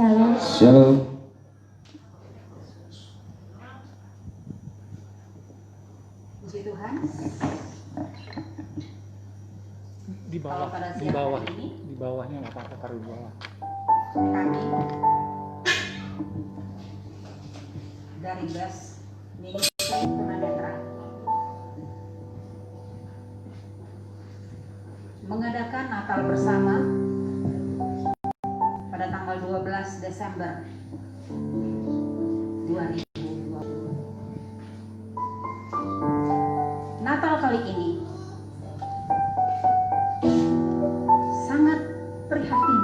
Shalom. Shalom. Puji Tuhan. Di bawah, Kalau pada di siang bawah, hari ini, di bawahnya nggak apa-apa, taruh di bawah. kami dari BES Ministry Tunanetra mengadakan Natal bersama pada tanggal 12 Desember 2020. Natal kali ini sangat prihatin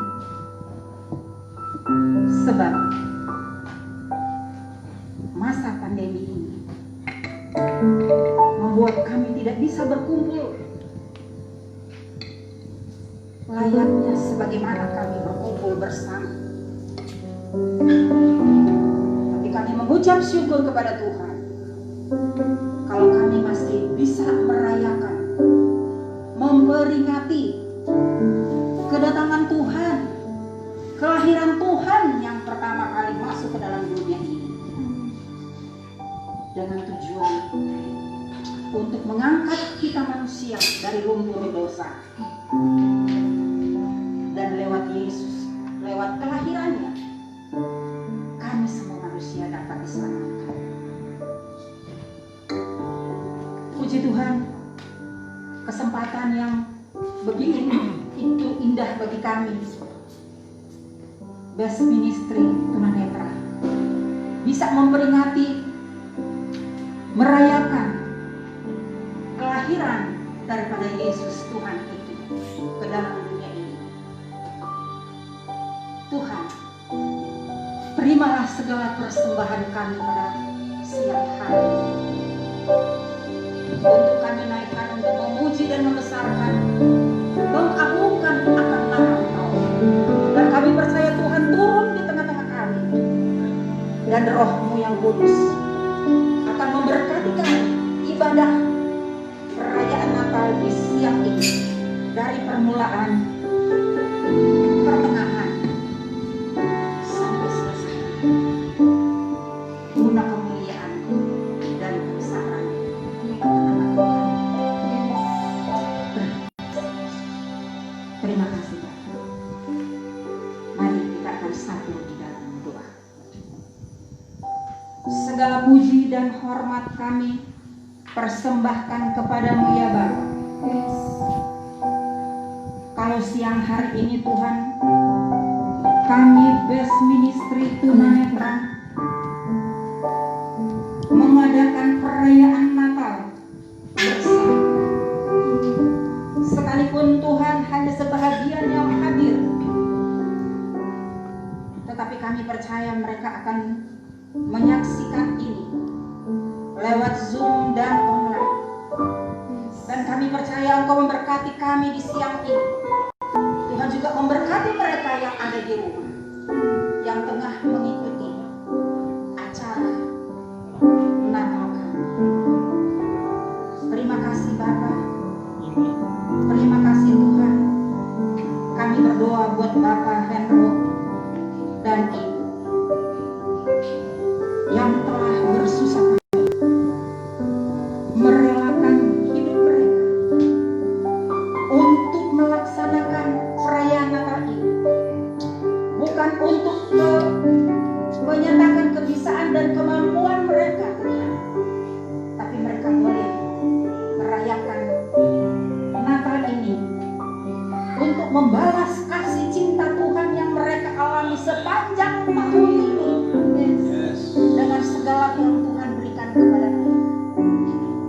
sebab masa pandemi ini membuat kami tidak bisa berkumpul layaknya sebagaimana kami berkumpul bersama. Tapi kami mengucap syukur kepada Tuhan kalau kami masih bisa merayakan, memperingati kedatangan Tuhan, kelahiran Tuhan yang pertama kali masuk ke dalam dunia ini, dengan tujuan untuk mengangkat kita manusia dari lumbung dosa, dan lewat Yesus, lewat kelahirannya, kami semua manusia dapat diselamatkan. Puji Tuhan, kesempatan yang begini itu indah bagi kami BES Ministry Tunanetra bisa memperingati, merayakan kelahiran daripada Yesus Tuhan itu ke dalam dunia ini. Tuhan, terimalah segala persembahan kami pada siang hari untuk kami naikkan, untuk memuji dan membesarkan, mengagungkan akan nama Engkau. Dan kami percaya Tuhan turun di tengah-tengah kami, dan Roh-Mu yang kudus akan memberkati kami ibadah perayaan Natal di siang ini, dari permulaan, pertengahan, sampai selesai, guna kemuliaan dan kebesaran nama Tuhan. Terima kasih Bapak. Mari kita akan satu di dalam doa. Segala puji dan hormat kami persembahkan kepadamu ya Bapa. Kalau siang hari ini Tuhan, kami BES Ministry Tunanetra mengadakan perayaan Natal bersama. Sekalipun Tuhan hanya sebahagian yang hadir, tetapi kami percaya mereka akan menyaksikan ini lewat Zoom dan online. Dan kami percaya Engkau memberkati kami di siang ini. Tuhan juga memberkati mereka yang ada di rumah, yang tengah mengikuti acara Natal kami. Terima kasih Bapa. Terima kasih Tuhan. Kami berdoa buat Bapak Hendro dan Ibu yang telah bersusah payah merelakan hidup mereka untuk melaksanakan perayaan Natal ini, bukan untuk menyatakan kebisaan dan kemampuan mereka ternyata, tapi mereka boleh merayakan Natal ini untuk membalas kasih cinta Tuhan yang mereka alami sepanjang tahun ini, dengan segala yang Tuhan berikan kepada mereka.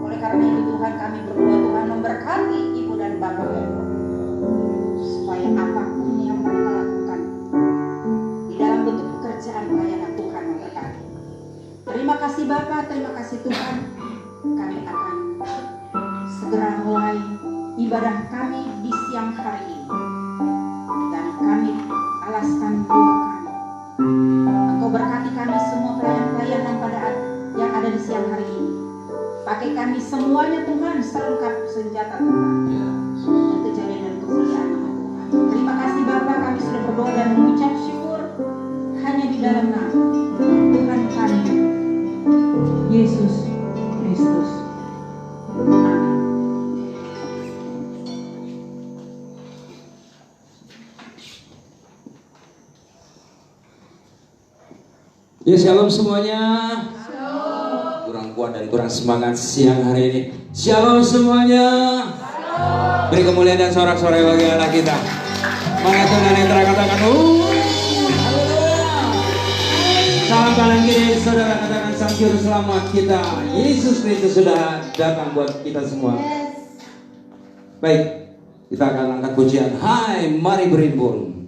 Oleh karena itu Tuhan, kami berdoa Tuhan memberkati ibu dan bapak mereka, supaya apapun yang mereka lakukan di dalam bentuk pekerjaan pelayanan Tuhan memberkati. Terima kasih Bapak, terima kasih Tuhan. Kami akan segera mulai ibadah kami di siang hari ini, dan kami alaskan doa kami. Engkau berkati kami semua pelayan-pelayan yang ada di siang hari ini. Pakai kami semuanya Tuhan, selengkap senjata Tuhan, untuk kejadian dan kemuliaan nama Tuhan. Terima kasih Bapak, kami sudah berdoa dan mengucap syukur. Ya, shalom semuanya. Kurang kuat dan kurang semangat siang hari ini. Shalom semuanya. Beri kemuliaan dan sorak-sorai bagi Allah kita. Mari Tuhan yang katakan salam kanan kiri saudara, katakan sang juru selamat kita Yesus Kristus sudah datang buat kita semua. Baik, kita akan angkat pujian. Hai, mari berimbun.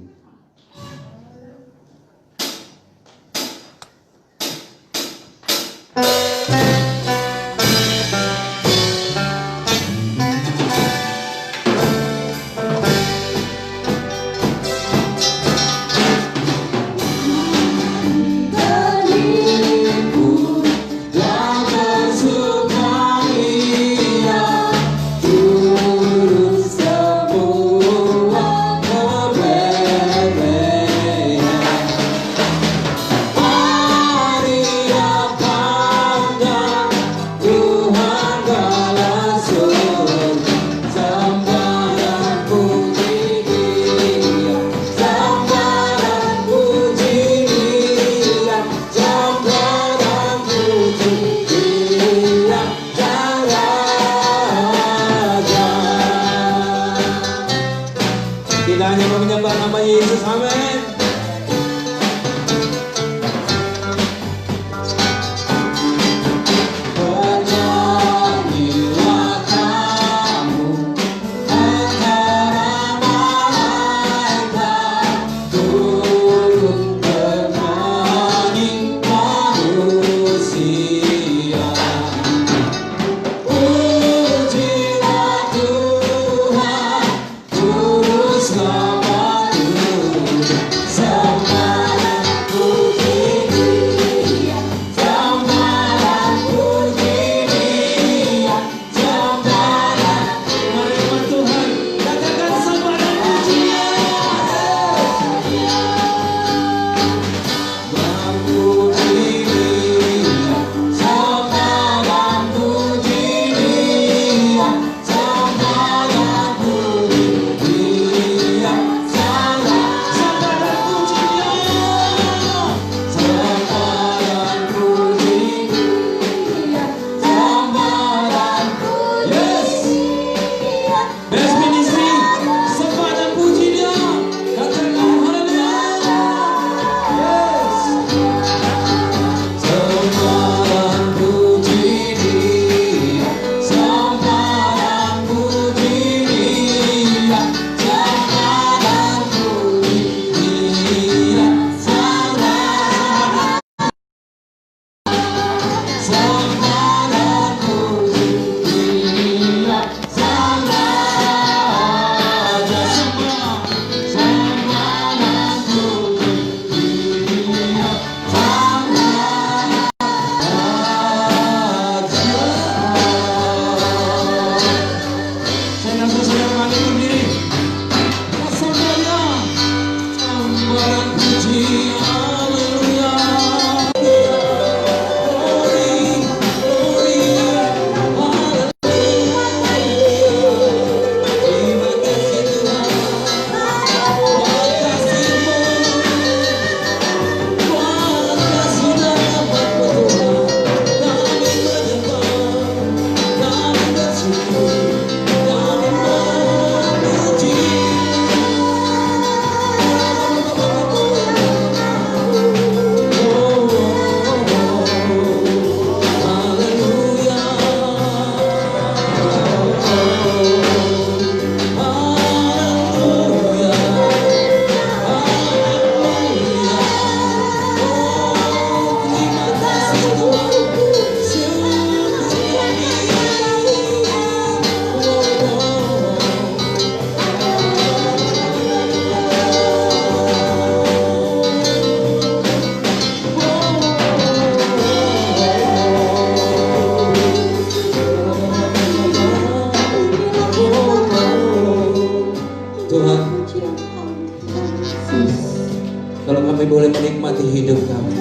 Kalau kami boleh menikmati hidup kami,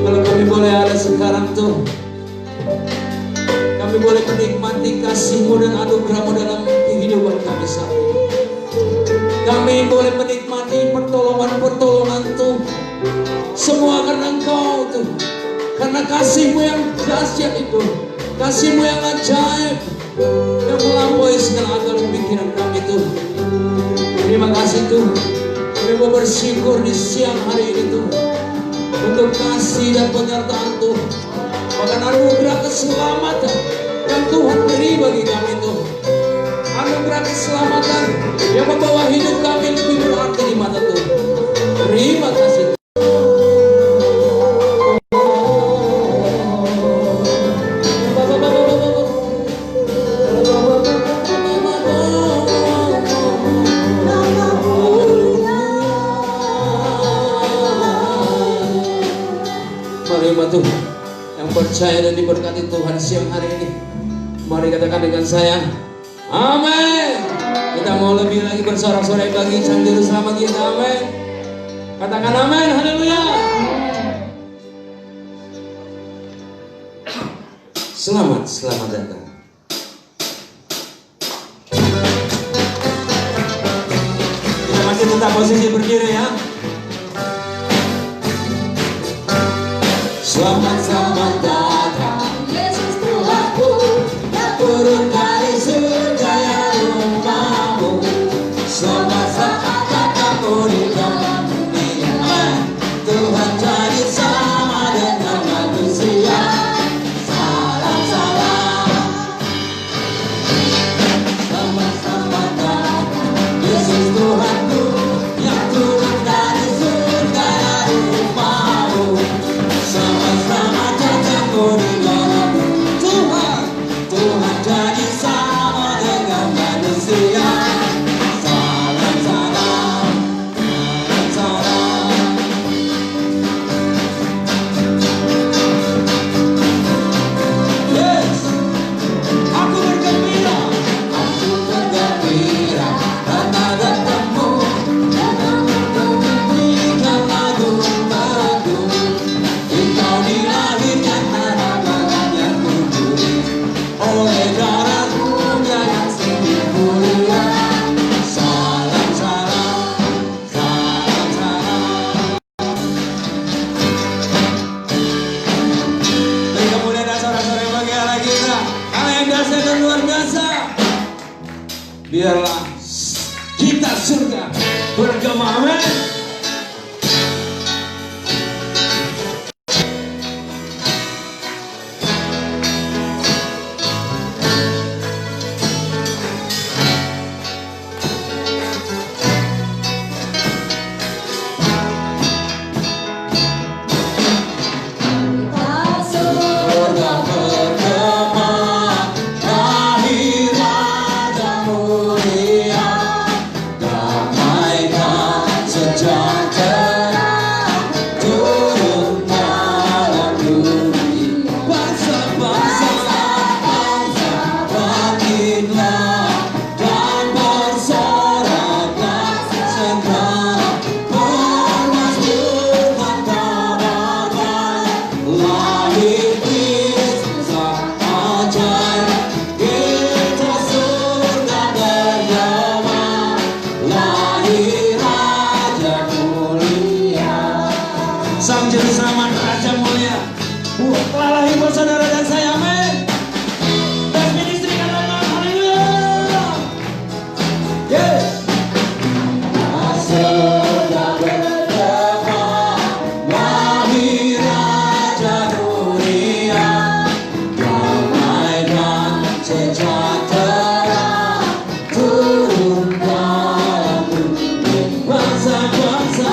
kalau kami boleh ada sekarang tuh, kami boleh menikmati kasih-Mu dan anugerah-Mu dalam kehidupan kami saat ini. Kami boleh menikmati pertolongan-pertolongan Tuh. Semua Karena kasih-Mu yang dahsyat itu, kasih-Mu yang ajaib, yang melampaui segala akal dan pikiran kami Tuhan. Terima kasih Tuhan. Kami mau bersyukur di siang hari ini Tuhan, untuk kasih dan penyertaan Tuhan, bahkan anugerah keselamatan yang Tuhan beri bagi kami Tuhan. Anugerah keselamatan yang membawa hidup kami lebih berarti di mata Tuhan. Terima kasih. Tuhan yang percaya dan diberkati Tuhan siang hari ini, mari katakan dengan saya, amin. Kita mau lebih lagi bersorak-sorai bagi Sang Juru Selamat kita, amin. Katakan amin, haleluya. Selamat datang. Kita masih tetap posisi berdiri ya. Selamat datang Yesus Tuhanku, turun dari surga yang rumahmu. Selamat datang di dalam dunia. Tuhan jadi sama dengan manusia. Salam selamat datang Yesus Tuhanku, yang turun dari surga yang rumahmu. Selamat datang di dalam Tuhan. Tuhan jadi sama dengan manusia. Salam Yes, aku bergembira karena datangmu. Berikan lagu-lagu. Engkau dilahirkan harapan yang muncul oleh darah-Mu yang sungguh mulia. Salam. Beri kemuliaan dan sorak-sorai bagi Allah kita, Allah yang dahsyat dan luar biasa. Biarlah kita surga bergema, amin. Sang Juru Selamat Raja Mulia, telah lahir buat saudara dan saya, amin. Dan ministry katakan haleluya. Yes. Sudah bergema, lahir Raja Dunia, damai dan sejahtera turun dalam bumi. Bangsa-bangsa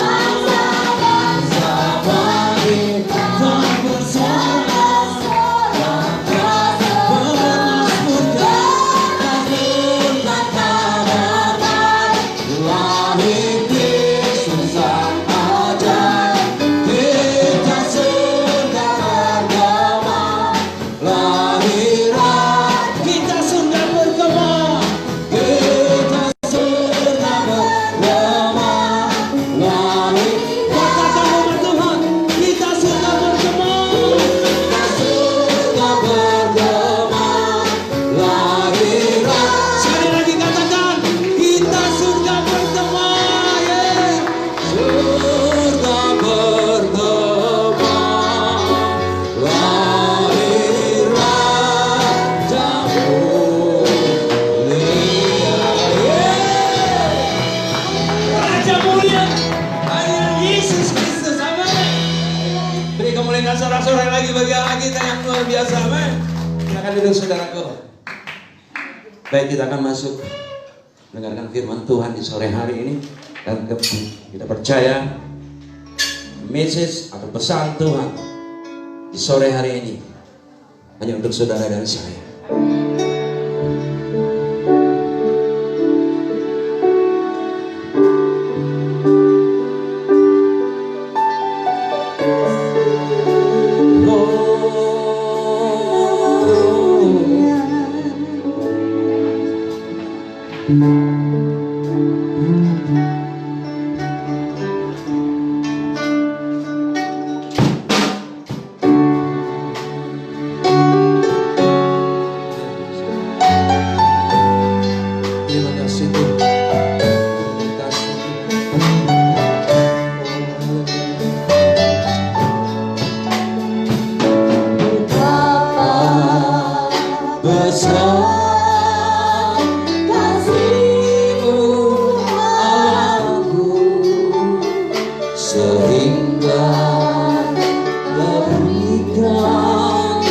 sorak-sorai lagi bagi Allah kita yang luar biasa, amin. Silakan duduk saudaraku. Baik, kita akan masuk mendengarkan firman Tuhan di sore hari ini. Dan kita percaya message atau pesan Tuhan di sore hari ini hanya untuk saudara dan saya. Terima kasih Tuhan. Terima kasih Tuhan. Besar kasih-Mu Allahku, sehingga Kau berikan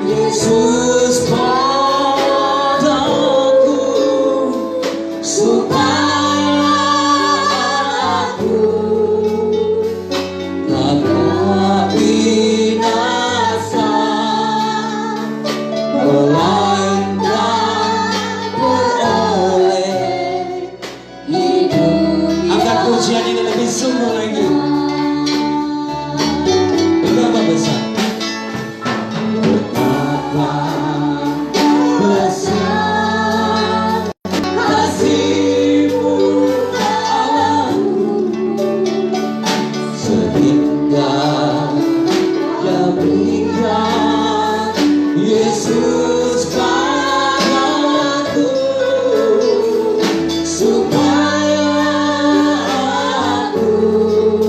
Yesus padaku, supaya aku tak binasa, melainkan beroleh hidup. Angkat pujian ini lebih sungguh lagi. Betapa besar, betapa besar kasih-Mu Allahku, sehingga Dia berikan Yesus padaku, supaya aku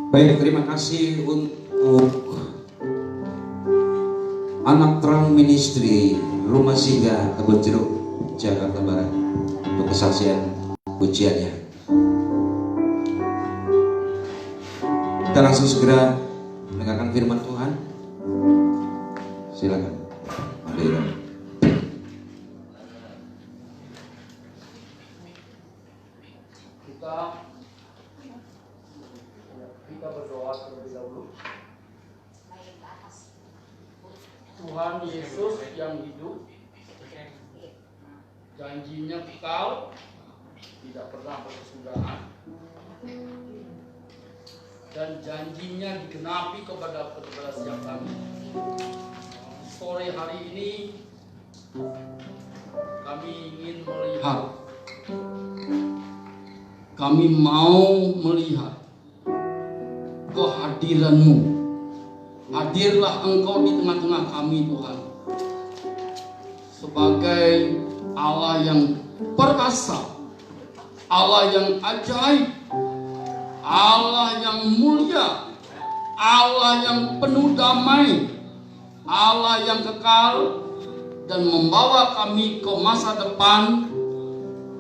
Baik, terima kasih untuk Anak Terang Ministry Rumah Singgah Kebun Jeruk, Jakarta Barat untuk kesaksian pujiannya. Kita langsung segera mendengarkan firman Tuhan. Silakan. Hadirin. Kita berdoa terlebih dahulu. Tuhan Yesus yang hidup, janjinya kekal, tidak pernah berkesudahan, dan janjinya digenapi kepada setiap kami. Sore hari ini kami ingin melihat, kami mau melihat kehadiran-Mu. Hadirlah Engkau di tengah-tengah kami, Tuhan, sebagai Allah yang perkasa, Allah yang ajaib, Allah yang mulia, Allah yang penuh damai, Allah yang kekal, dan membawa kami ke masa depan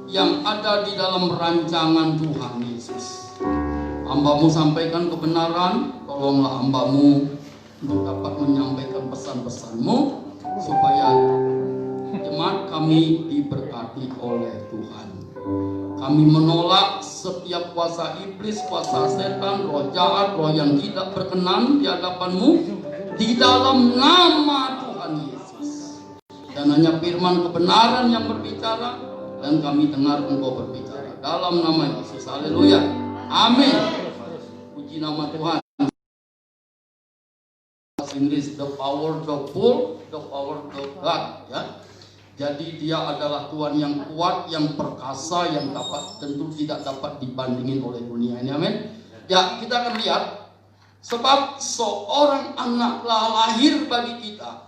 yang ada di dalam rancangan Tuhan Yesus. Hamba-Mu sampaikan kebenaran, tolonglah hamba-Mu untuk dapat menyampaikan pesan-pesan-Mu, supaya jemaat kami diberkati oleh Tuhan. Kami menolak setiap kuasa iblis, kuasa setan, roh jahat, roh yang tidak berkenan di hadapan-Mu, di dalam nama Tuhan Yesus. Dan hanya firman kebenaran yang berbicara, dan kami dengar Engkau berbicara dalam nama Yesus. Haleluya, amin. Puji nama Tuhan. Inggris, the power, the full, the power, the God, ya. Jadi dia adalah Tuhan yang kuat, yang perkasa, yang tentu tidak dapat dibandingin oleh dunia ini, amin. Ya, kita akan lihat, sebab seorang anak telah lahir bagi kita,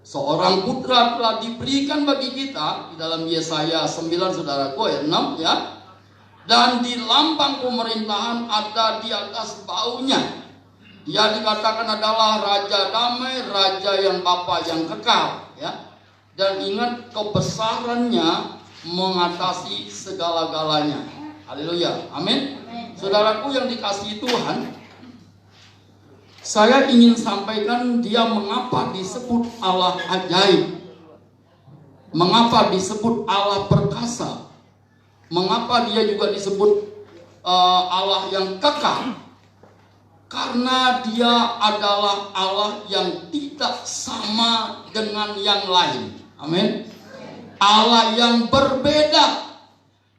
seorang putra telah diberikan bagi kita, di dalam Yesaya 9, saudaraku, ayat 6, ya. Dan di lambang pemerintahan ada di atas baunya. Dia dikatakan adalah Raja Damai, Raja yang Bapa yang kekal, ya. Dan ingat, kebesarannya mengatasi segala-galanya. Haleluya, amin. Saudaraku yang dikasihi Tuhan, saya ingin sampaikan dia mengapa disebut Allah ajaib, mengapa disebut Allah perkasa, mengapa dia juga disebut Allah yang kekal. Karena dia adalah Allah yang tidak sama dengan yang lain. Amin. Allah yang berbeda.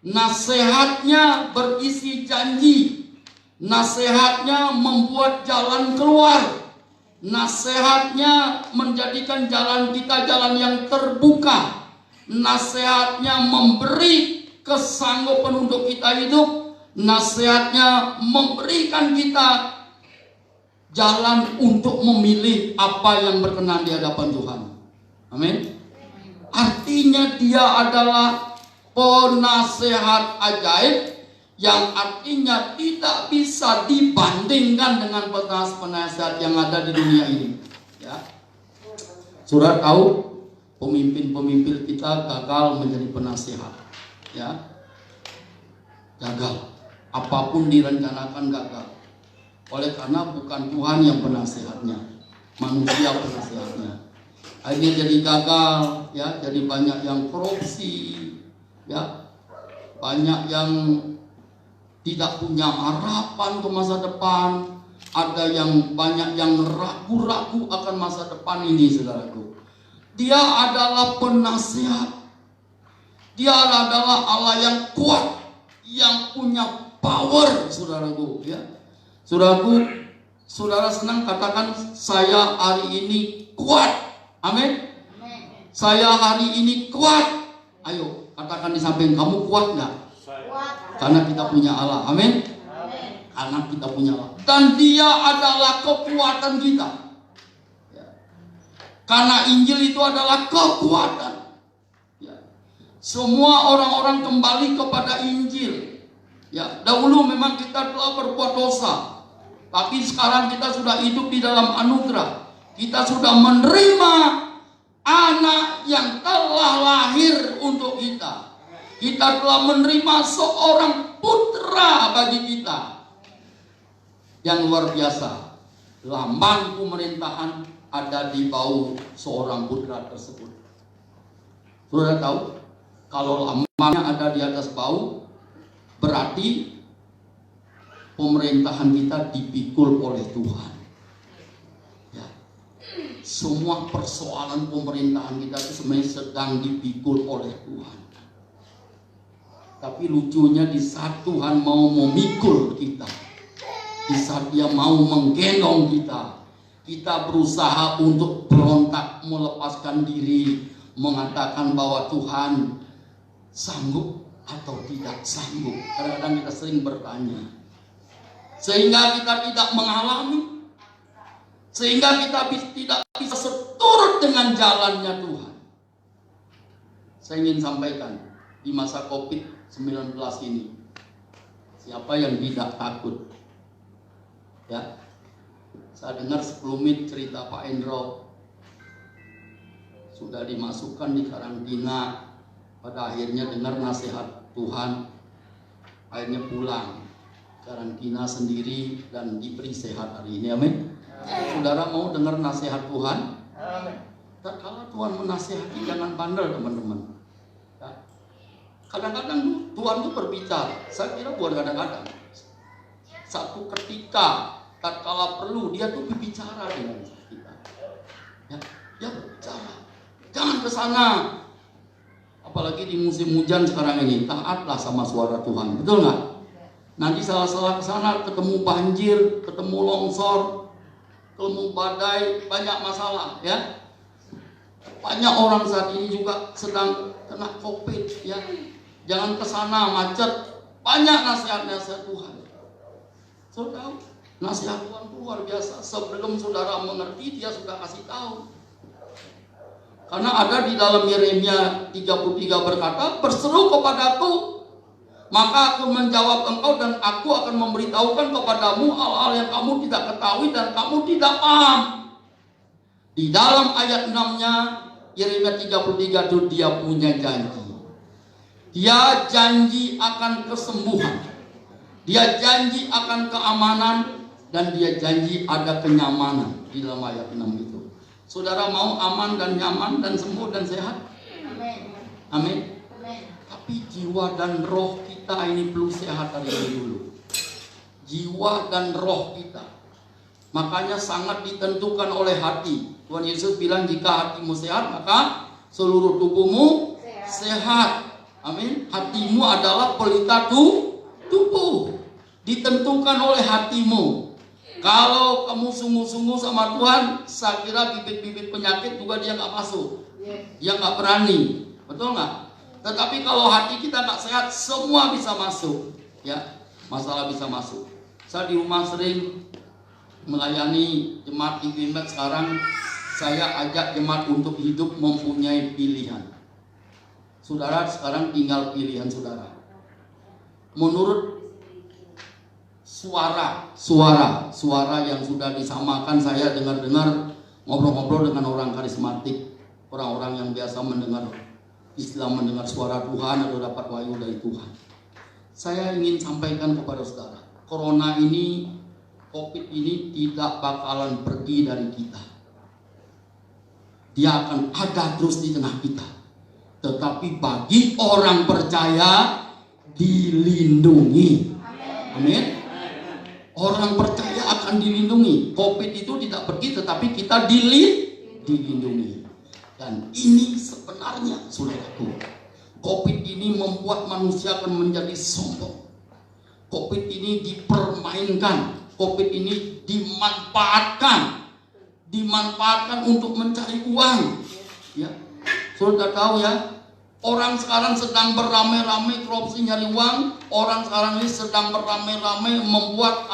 Nasihatnya berisi janji. Nasihatnya membuat jalan keluar. Nasihatnya menjadikan jalan kita jalan yang terbuka. Nasihatnya memberi kesanggupan untuk kita hidup. Nasihatnya memberikan kita jalan untuk memilih apa yang berkenan di hadapan Tuhan. Amin. Artinya dia adalah penasehat ajaib, yang artinya tidak bisa dibandingkan dengan penasehat yang ada di dunia ini, ya. Saudara tahu, pemimpin-pemimpin kita gagal menjadi penasehat, ya. Gagal. Apapun direncanakan gagal. Oleh karena bukan Tuhan yang penasehatnya, manusia penasehatnya. Akhirnya jadi gagal, ya. Jadi banyak yang korupsi, ya. Banyak yang tidak punya harapan ke masa depan. Ada yang banyak yang ragu-ragu akan masa depan ini, saudaraku. Dia adalah penasehat. Dia adalah Allah yang kuat, yang punya power, saudaraku, ya. Saudaraku, saudara senang katakan, saya hari ini kuat. Amin. Saya hari ini kuat. Ayo, katakan di samping kamu, kuat nggak? Karena kita punya Allah. Amin. Karena kita punya Allah. Dan dia adalah kekuatan kita, ya. Karena Injil itu adalah kekuatan, ya. Semua orang-orang kembali kepada Injil, ya. Dahulu memang kita telah berbuat dosa. Tapi sekarang kita sudah hidup di dalam anugerah. Kita sudah menerima anak yang telah lahir untuk kita. Kita telah menerima seorang putra bagi kita. Yang luar biasa. Lambang pemerintahan ada di bau seorang putra tersebut. Saudara tahu? Kalau lambangnya ada di atas bau, berarti pemerintahan kita dipikul oleh Tuhan. Ya. Semua persoalan pemerintahan kita itu sebenarnya sedang dipikul oleh Tuhan. Tapi lucunya di saat Tuhan mau memikul kita, di saat Dia mau menggendong kita, kita berusaha untuk berontak, melepaskan diri, mengatakan bahwa Tuhan sanggup atau tidak sanggup. Kadang-kadang kita sering bertanya, sehingga kita tidak mengalami, sehingga kita tidak bisa seturut dengan jalannya Tuhan. Saya ingin sampaikan, di masa COVID-19 ini, siapa yang tidak takut? Ya, saya dengar sekelumit cerita Pak Endro, sudah dimasukkan di karantina, pada akhirnya dengar nasihat Tuhan, akhirnya pulang karantina sendiri dan diberi sehat hari ini. Amin. Saudara mau dengar nasihat Tuhan? Dan kalau Tuhan menasihati, jangan bandel teman-teman. Ya. Kadang-kadang Tuhan itu berbicara. Saya kira bukan kadang-kadang. Satu ketika, tatkala perlu, Dia tuh berbicara dengan kita. Ya, Dia berbicara. Jangan ke sana. Apalagi di musim hujan sekarang ini, taatlah sama suara Tuhan. Betul nggak? Nanti salah-salah ke sana ketemu banjir, ketemu longsor, ketemu badai, banyak masalah ya. Banyak orang saat ini juga sedang kena COVID ya. Jangan ke sana macet. Banyak nasihat-nasihat Tuhan. Saudara, nasihat Tuhan itu luar biasa. Sebelum saudara mengerti, Dia sudah kasih tahu. Karena ada di dalam Yeremia 33 berkata, berseru kepadaku, maka aku menjawab engkau dan aku akan memberitahukan kepadamu hal-hal yang kamu tidak ketahui dan kamu tidak paham. Di dalam ayat 6-nya Yeremia 33 itu Dia punya janji. Dia janji akan kesembuhan. Dia janji akan keamanan dan Dia janji ada kenyamanan di dalam ayat 6 itu. Saudara mau aman dan nyaman dan sembuh dan sehat? Amin. Tapi jiwa dan roh kita ini perlu sehat dari dulu. Jiwa dan roh kita. Makanya sangat ditentukan oleh hati. Tuhan Yesus bilang jika hatimu sehat maka seluruh tubuhmu sehat. Amin. Hatimu adalah pelita tubuh. Ditentukan oleh hatimu. Kalau kamu sungguh-sungguh sama Tuhan, saya kira bibit-bibit penyakit juga Dia nggak masuk. Dia nggak berani. Betul nggak? Tetapi kalau hati kita nggak sehat, semua bisa masuk. Ya, masalah bisa masuk. Saya di rumah sering melayani jemaat Ibadat. Sekarang saya ajak jemaat untuk hidup mempunyai pilihan. Saudara, sekarang tinggal pilihan saudara. Menurut suara yang sudah disamakan, saya dengar-dengar ngobrol-ngobrol dengan orang karismatik, orang-orang yang biasa mendengar Islam, mendengar suara Tuhan atau dapat wahyu dari Tuhan. Saya ingin sampaikan kepada saudara, corona ini, COVID ini tidak bakalan pergi dari kita. Dia akan ada terus di tengah kita. Tetapi bagi orang percaya dilindungi. Amin. Orang percaya akan dilindungi. COVID itu tidak pergi, tetapi kita dilindungi. Dan ini sebenarnya, saudaraku, COVID ini membuat manusia akan menjadi sombong. COVID ini dipermainkan. COVID ini dimanfaatkan untuk mencari uang. Ya, saudara tahu ya. Orang sekarang sedang beramai-ramai korupsi nyari uang. Orang sekarang ini sedang beramai-ramai membuat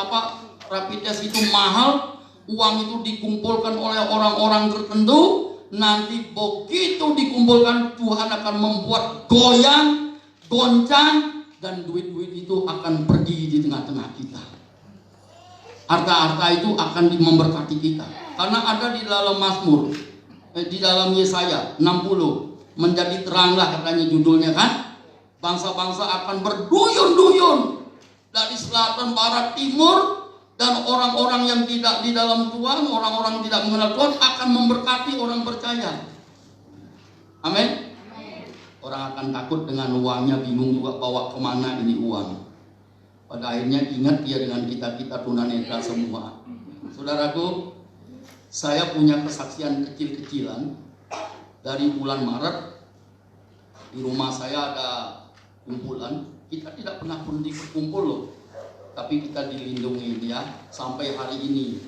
rapid test itu mahal. Uang itu dikumpulkan oleh orang-orang tertentu. Nanti begitu dikumpulkan, Tuhan akan membuat goyang, goncang, dan duit-duit itu akan pergi di tengah-tengah kita. Harta-harta itu akan memberkati kita. Karena ada di dalam Mazmur, di dalam Yesaya 60, menjadi teranglah katanya judulnya kan. Bangsa-bangsa akan berduyun-duyun dari selatan, barat, timur, dan orang-orang yang tidak di dalam Tuhan, orang-orang yang tidak mengenal Tuhan akan memberkati orang percaya. Amin. Orang akan takut dengan uangnya, bingung juga bawa kemana ini uang. Pada akhirnya ingat dia dengan kita-kita tunanetra semua. Saudaraku, saya punya kesaksian kecil-kecilan dari bulan Maret. Di rumah saya ada kumpulan, kita tidak pernah berhenti berkumpul loh, tapi kita dilindungi ya sampai hari ini.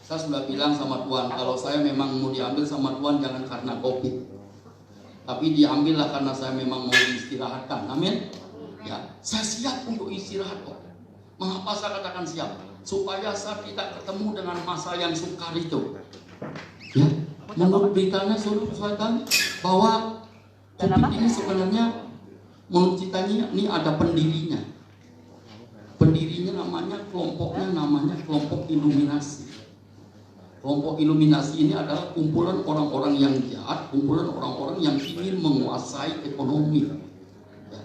Saya sudah bilang sama Tuhan, kalau saya memang mau diambil sama Tuhan jangan karena COVID, tapi diambillah karena saya memang mau diistirahatkan. Amin. Ya, saya siap untuk istirahat kok. Mengapa saya katakan siap? Supaya saya tidak ketemu dengan masa yang sukar itu. Ya, menurut beritanya saya tahu bahwa COVID ini sebenarnya menurut ceritanya ini ada pendirinya. Pendirinya namanya kelompok iluminasi. Kelompok iluminasi ini adalah kumpulan orang-orang yang jahat, kumpulan orang-orang yang ingin menguasai ekonomi. Ya.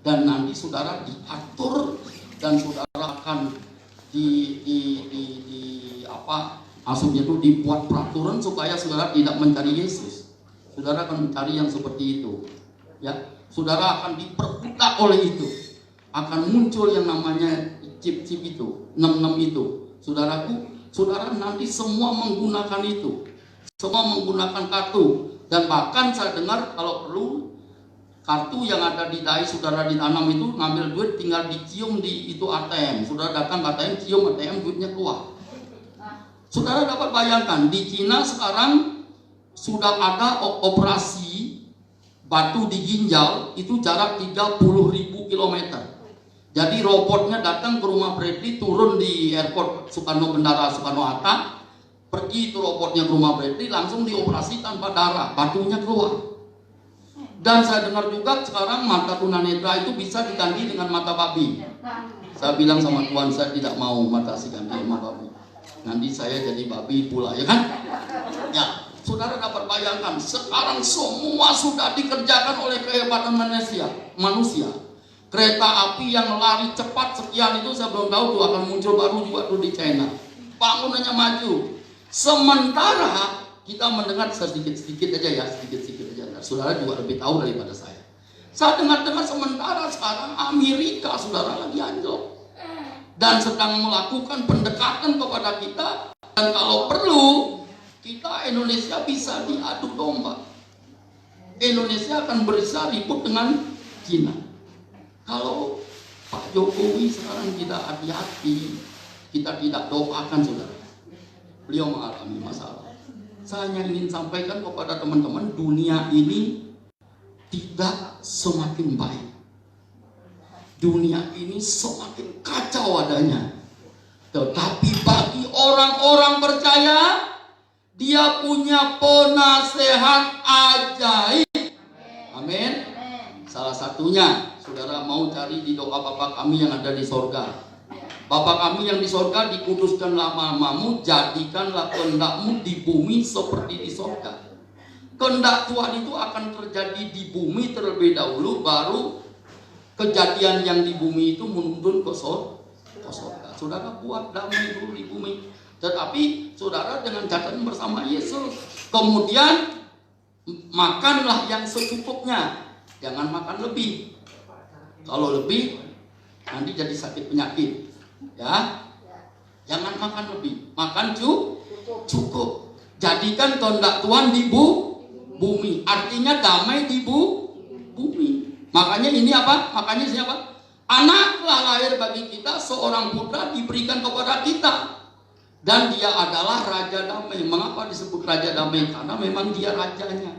Dan nanti saudara diatur dan saudara akan maksudnya itu dibuat peraturan supaya saudara tidak mencari Yesus. Saudara akan mencari yang seperti itu. Ya. Saudara akan diperbudak oleh itu. Akan muncul yang namanya chip-chip itu, 66 itu. Saudaraku, saudara nanti semua menggunakan itu. Semua menggunakan kartu. Dan bahkan saya dengar kalau perlu kartu yang ada di dai saudara ditanam itu, ngambil duit tinggal dicium di itu ATM. Saudara datang ke ATM, cium ATM, duitnya keluar. Saudara dapat bayangkan, di Cina sekarang sudah ada operasi batu di ginjal itu jarak 30.000 km. Jadi robotnya datang ke rumah Bradley, turun di airport Soekarno-Bendara Soekarno-Hatta, pergi itu robotnya ke rumah Bradley, langsung dioperasi tanpa darah, batunya keluar. Dan saya dengar juga sekarang mata tunanetra itu bisa diganti dengan mata babi. Saya bilang sama Tuhan, saya tidak mau mata si ganti sama babi. Nanti saya jadi babi pula, ya kan? Ya. Saudara dapat bayangkan, sekarang semua sudah dikerjakan oleh kehebatan manusia. Kereta api yang lari cepat sekian itu saya belum tahu tuh akan muncul baru juga tuh di China. Bangunannya maju. Sementara kita mendengar sedikit-sedikit aja ya, sedikit-sedikit aja. Nah, saudara juga lebih tahu daripada saya. Saya dengar-dengar sementara sekarang Amerika saudara lagi anjlok dan sedang melakukan pendekatan kepada kita. Dan kalau perlu kita Indonesia bisa diadu domba. Indonesia akan berusaha ribut dengan Cina. Kalau Pak Jokowi sekarang tidak hati-hati, kita tidak doakan saudara, beliau mengalami masalah. Saya hanya ingin sampaikan kepada teman-teman, dunia ini tidak semakin baik. Dunia ini semakin kacau adanya. Tetapi bagi orang-orang percaya, dia punya penasehat ajaib. Amin. Salah satunya, saudara mau cari di doa Bapa kami yang ada di sorga. Bapa kami yang di sorga, dikuduskanlah namamu, jadikanlah kehendakmu di bumi seperti di sorga. Kehendak Tuhan itu akan terjadi di bumi terlebih dahulu, baru kejadian yang di bumi itu menuntun ke sorga. Saudara buat damai dulu di bumi. Tetapi saudara dengan catatan bersama Yesus. Kemudian makanlah yang secukupnya, jangan makan lebih. Kalau lebih nanti jadi sakit penyakit, ya. Jangan makan lebih, makan cukup. Jadikan kehendak Tuhan di bumi, artinya damai di bumi. Makanya ini apa? Makanya siapa? Anaklah lahir bagi kita, seorang putra diberikan kepada kita. Dan dia adalah Raja Damai. Mengapa disebut Raja Damai? Karena memang dia rajanya.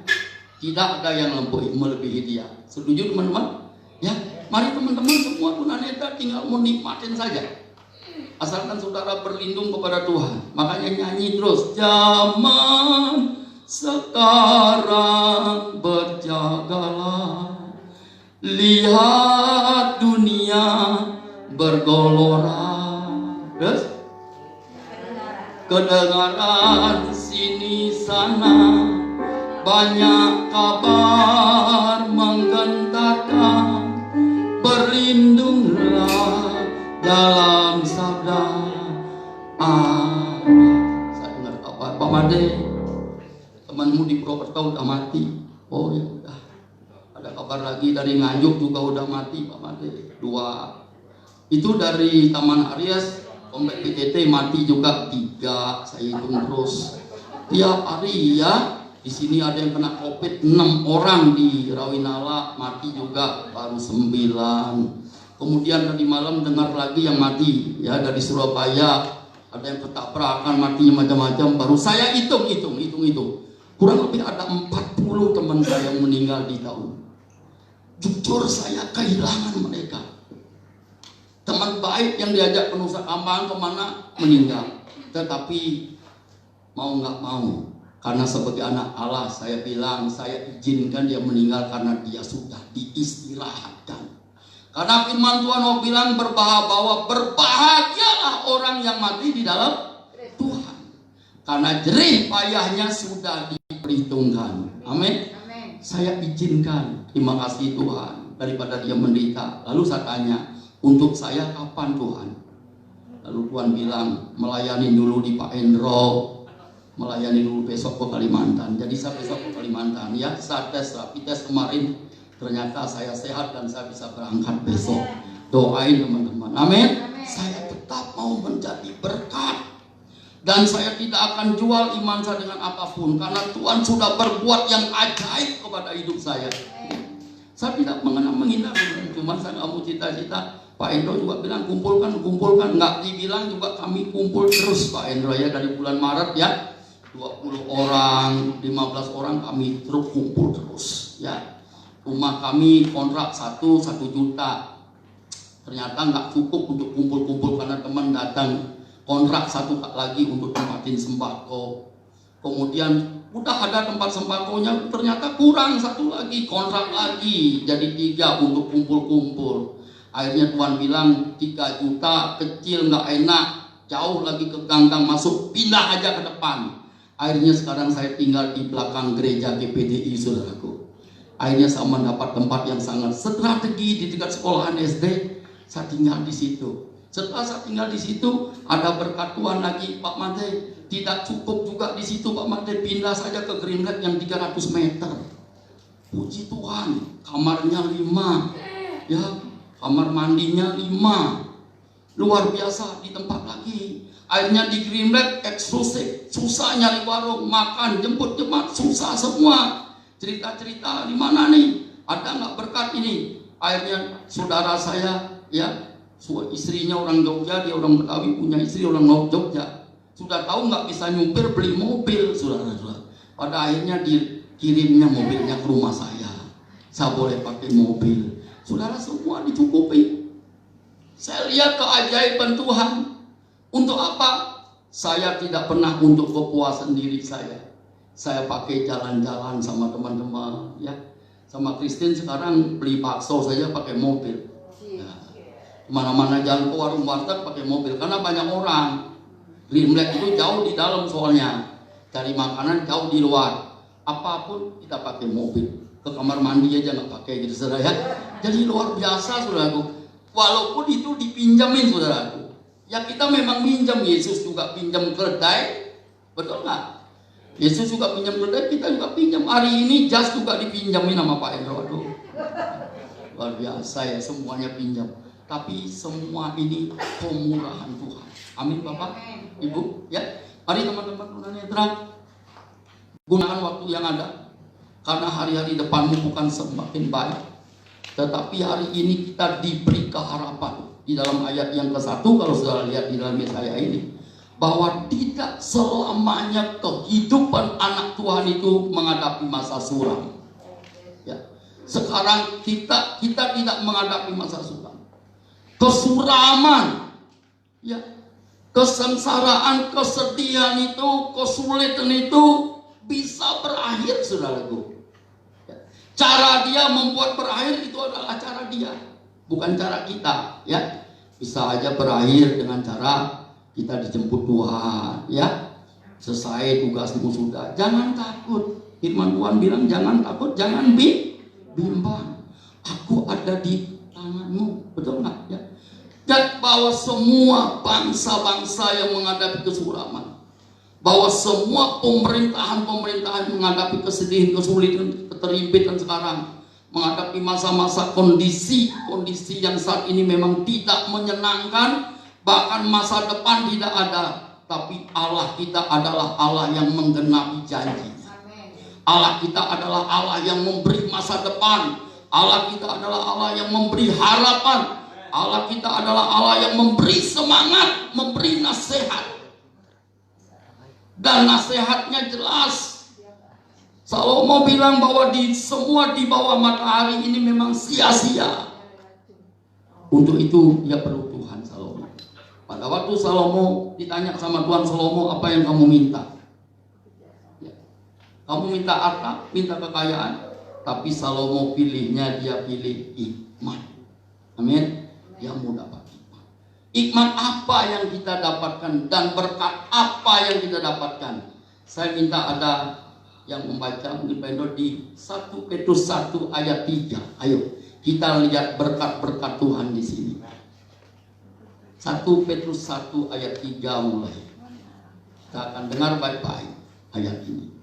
Tidak ada yang melebihi dia. Setuju teman-teman? Ya, mari teman-teman semua tunanetra tinggal menikmatin saja. Asalkan saudara berlindung kepada Tuhan. Makanya nyanyi terus. Zaman sekarang berjagalah. Lihat dunia bergelora. Terus? kedengaran sini sana, banyak kabar menggentarkan, berlindunglah dalam sabda Allah. Saya dengar kabar Pak Made, temanmu di Purwokerto udah mati. Oh ya udah. Ada kabar lagi dari Nganjuk juga udah mati Pak Made. 2. Itu dari Taman Aries, Komplek PTT mati juga 3. Saya hitung terus. Tiap hari ya. Di sini ada yang kena COVID 6 orang di Rawinala mati juga baru 9. Kemudian tadi malam dengar lagi yang mati ya dari Surabaya, ada yang ketabrakan matinya macam-macam. Baru saya hitung. Kurang lebih ada 40 teman saya yang meninggal di tahun. Jujur saya kehilangan mereka. Teman baik yang diajak penusa kampung kemana meninggal. Tetapi mau nggak mau, karena sebagai anak Allah saya bilang saya izinkan dia meninggal karena dia sudah diistirahatkan. Karena firman Tuhan mau bilang bahwa berbahagialah orang yang mati di dalam Tuhan. Karena jerih payahnya sudah diperhitungkan. Amin. Saya izinkan, terima kasih Tuhan, daripada dia menderita. Lalu saya tanya, untuk saya kapan Tuhan? Lalu Tuhan bilang, melayani dulu di Pak Endro, melayani dulu besok ke Kalimantan. Jadi saya besok ke Kalimantan ya, saya tes rapid test kemarin, ternyata saya sehat dan saya bisa berangkat besok. Doain teman-teman, amin. Saya tetap mau menjadi berkat. Dan saya tidak akan jual iman saya dengan apapun, karena Tuhan sudah berbuat yang ajaib kepada hidup saya. Saya tidak menghina, cuma saya nggak mau cita-cita. Pak Endro juga bilang kumpulkan, nggak dibilang juga kami kumpul terus Pak Endro ya, dari bulan Maret ya, 20 orang, 15 orang kami terus kumpul terus ya. Rumah kami kontrak 1 juta, ternyata nggak cukup untuk kumpul-kumpul karena teman datang. Kontrak 1 lagi untuk tempatin sembako. Kemudian udah ada tempat sembakonya, ternyata kurang 1 lagi, kontrak lagi jadi 3 untuk kumpul-kumpul. Akhirnya Tuhan bilang 3 juta kecil nggak enak, jauh lagi ke ganggang masuk, pindah aja ke depan. Akhirnya sekarang saya tinggal di belakang gereja GPDI saudaraku. Akhirnya saya mendapat tempat yang sangat strategi di dekat sekolahan SD. Saya tinggal di situ. Setelah saya tinggal di situ, ada berkat Tuhan lagi, Pak Made. Tidak cukup juga di situ, Pak Made. Pindah saja ke Greenlight yang 300 meter. Puji Tuhan, kamarnya 5, ya, kamar mandinya 5. Luar biasa di tempat lagi. Akhirnya di Greenlight eksklusif, susah nyari warung, makan, jemput jemaat, susah semua. Cerita-cerita di mana nih? Ada nggak berkat ini? Akhirnya saudara saya, ya. Istrinya orang Jogja, dia orang Betawi, punya istri orang Jogja. Sudah tahu nggak bisa nyupir, beli mobil, saudara-saudara. Pada akhirnya dikirimnya mobilnya ke rumah saya. Saya boleh pakai mobil. Saudara, semua dicukupi. Saya lihat keajaiban Tuhan. Untuk apa? Saya tidak pernah untuk kepuasan diri saya. Saya pakai jalan-jalan sama teman-teman, ya. Sama Kristen sekarang beli bakso saja pakai mobil. Mana-mana jalan ke warung warteg pakai mobil karena banyak orang. Greenlight itu jauh di dalam soalnya, cari makanan jauh di luar. Apapun kita pakai mobil. Ke kamar mandi aja nggak pakai gitu saudara ya. Jadi luar biasa saudaraku. Walaupun itu dipinjamin saudaraku. Ya kita memang minjam, Yesus juga pinjam keledai, betul nggak? Yesus juga pinjam keledai, kita juga pinjam. Hari ini jas juga dipinjamin sama Pak Endro. Aduh, luar biasa ya, semuanya pinjam. Tapi semua ini kemurahan Tuhan. Amin Bapak, Ibu, ya. Mari teman-teman tunanetra, gunakan waktu yang ada. Karena hari-hari depanmu bukan semakin baik, tetapi hari ini kita diberi keharapan. Di dalam ayat yang ke-1, kalau saudara lihat di dalam saya ini, bahwa tidak selamanya kehidupan anak Tuhan itu menghadapi masa suram. Ya. Sekarang kita tidak menghadapi masa suram. Kesuraman, ya, kesengsaraan, kesedihan itu, kesulitan itu bisa berakhir, saudaraku. Ya. Cara dia membuat berakhir itu adalah cara dia, bukan cara kita, ya. Bisa aja berakhir dengan cara kita dijemput Tuhan, ya. Selesai tugasmu sudah, jangan takut. Firman Tuhan bilang jangan takut, jangan bimbang. Aku ada di tanganmu, betul nggak? Ya. Dan bahwa semua bangsa-bangsa yang menghadapi kesuraman, bahwa semua pemerintahan menghadapi kesedihan, kesulitan, keterlimpitan sekarang, menghadapi masa-masa kondisi yang saat ini memang tidak menyenangkan, bahkan masa depan tidak ada. Tapi Allah kita adalah Allah yang menggenapi janji. Allah kita adalah Allah yang memberi masa depan. Allah kita adalah Allah yang memberi harapan. Allah kita adalah Allah yang memberi semangat, memberi nasihat. Dan nasihatnya jelas. Salomo bilang bahwa semua di bawah matahari ini memang sia-sia. Untuk itu dia perlu Tuhan, Salomo. Pada waktu Salomo ditanya sama Tuhan, Salomo, apa yang kamu minta? Ya. Kamu minta harta, minta kekayaan, tapi Salomo pilihnya, dia pilih hikmat. Amin. Dia mau dapat hikmat. Hikmat apa yang kita dapatkan dan berkat apa yang kita dapatkan? Saya minta ada yang membaca mungkin Pak Endo di 1 Petrus 1 ayat 3. Ayo kita lihat berkat-berkat Tuhan di sini. 1 Petrus 1 ayat 3 mulai. Kita akan dengar baik-baik ayat ini.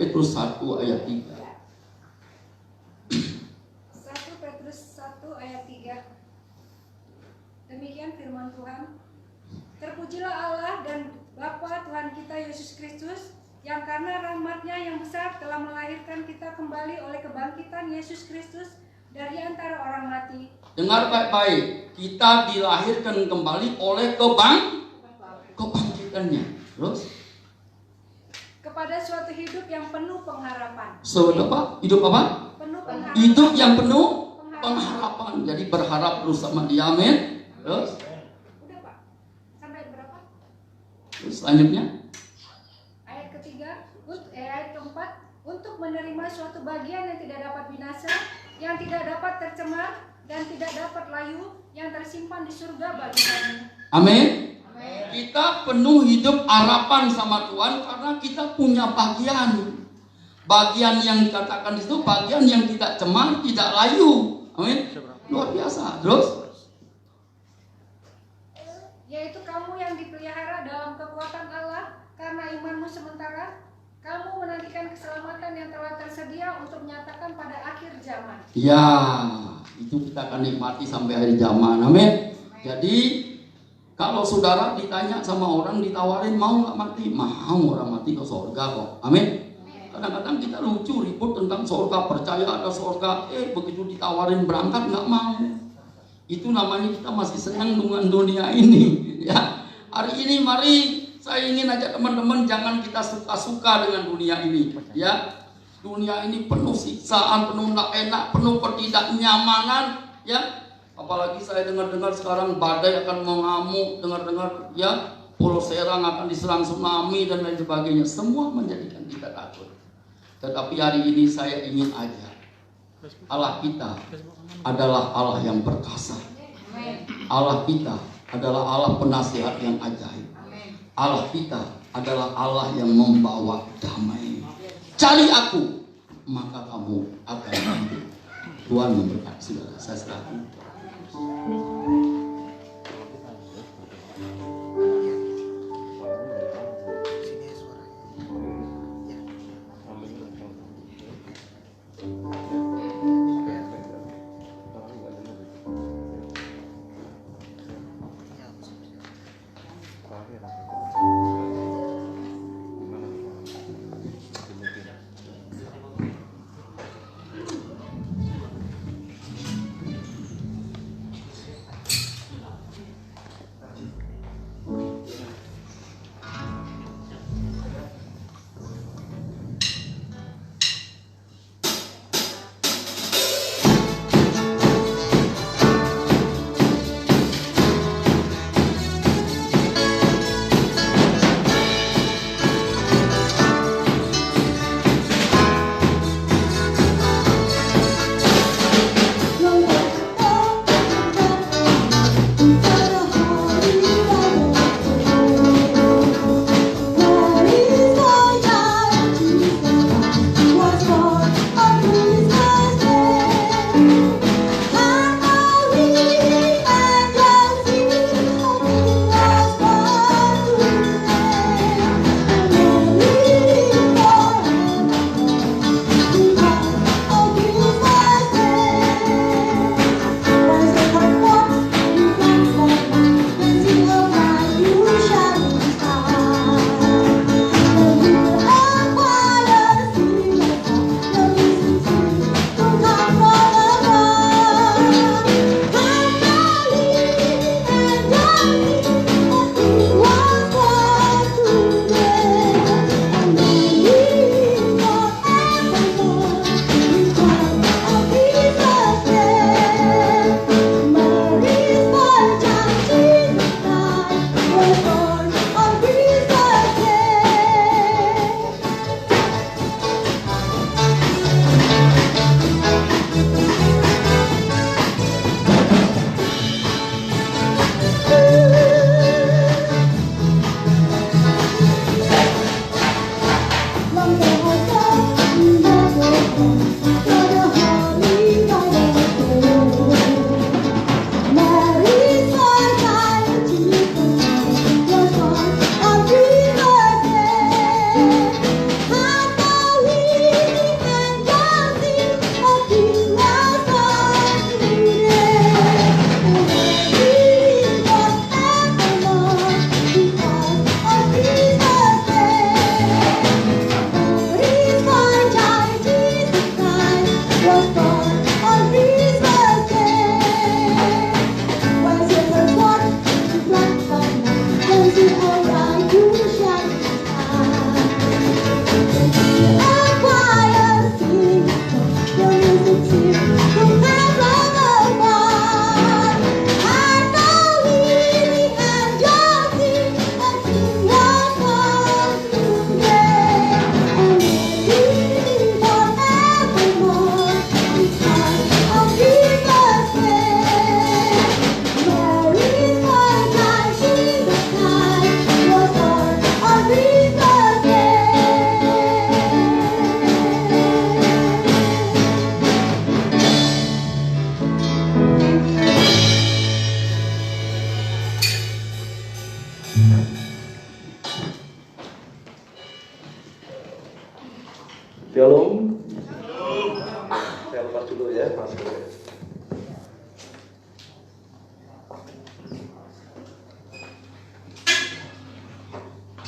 Petrus 1 ayat 3. 1 Petrus 1 ayat 3. Demikian firman Tuhan. Terpujilah Allah dan Bapa Tuhan kita Yesus Kristus, yang karena rahmat-Nya yang besar telah melahirkan kita kembali oleh kebangkitan Yesus Kristus dari antara orang mati. Dengar baik-baik, kita dilahirkan kembali oleh kebangkitannya. Terus? Kepada suatu hidup yang penuh pengharapan. Hidup apa? Penuh pengharapan. Hidup yang penuh pengharapan. Jadi berharap terus sama dia, amin. Terus? Udah Pak, sampai berapa? Terus selanjutnya? Ayat ketiga, ayat keempat, untuk menerima suatu bagian yang tidak dapat binasa, yang tidak dapat tercemar, dan tidak dapat layu, yang tersimpan di surga bagi kami. Amin. Kita penuh hidup harapan sama Tuhan karena kita punya bagian. Bagian yang dikatakan itu bagian yang tidak cemar, tidak layu. Amin. Luar biasa. Terus? Yaitu kamu yang dipelihara dalam kekuatan Allah karena imanmu sementara, kamu menantikan keselamatan yang telah tersedia untuk menyatakan pada akhir zaman. Ya, itu kita akan nikmati sampai akhir zaman. Amin. Jadi kalau saudara ditanya sama orang, ditawarin mau nggak mati, mau, orang mati ke surga kok. Amin. Kadang-kadang kita lucu ribut tentang surga, percaya ada surga, begitu ditawarin berangkat nggak mau. Itu namanya kita masih senang dengan dunia ini. Ya, hari ini mari saya ingin ajak teman-teman jangan kita suka-suka dengan dunia ini. Ya, dunia ini penuh siksaan, penuh nggak enak, penuh ketidaknyamanan. Ya. Apalagi saya dengar-dengar sekarang badai akan mengamuk, dengar-dengar ya Pulau Serang akan diserang tsunami dan lain sebagainya. Semua menjadikan kita takut. Tetapi hari ini saya ingin ajak, Allah kita adalah Allah yang perkasa. Allah kita adalah Allah penasihat yang ajaib. Allah kita adalah Allah yang membawa damai. Cari aku, maka kamu akan hidup. Tuhan memberkati saudara. Saya serahkan.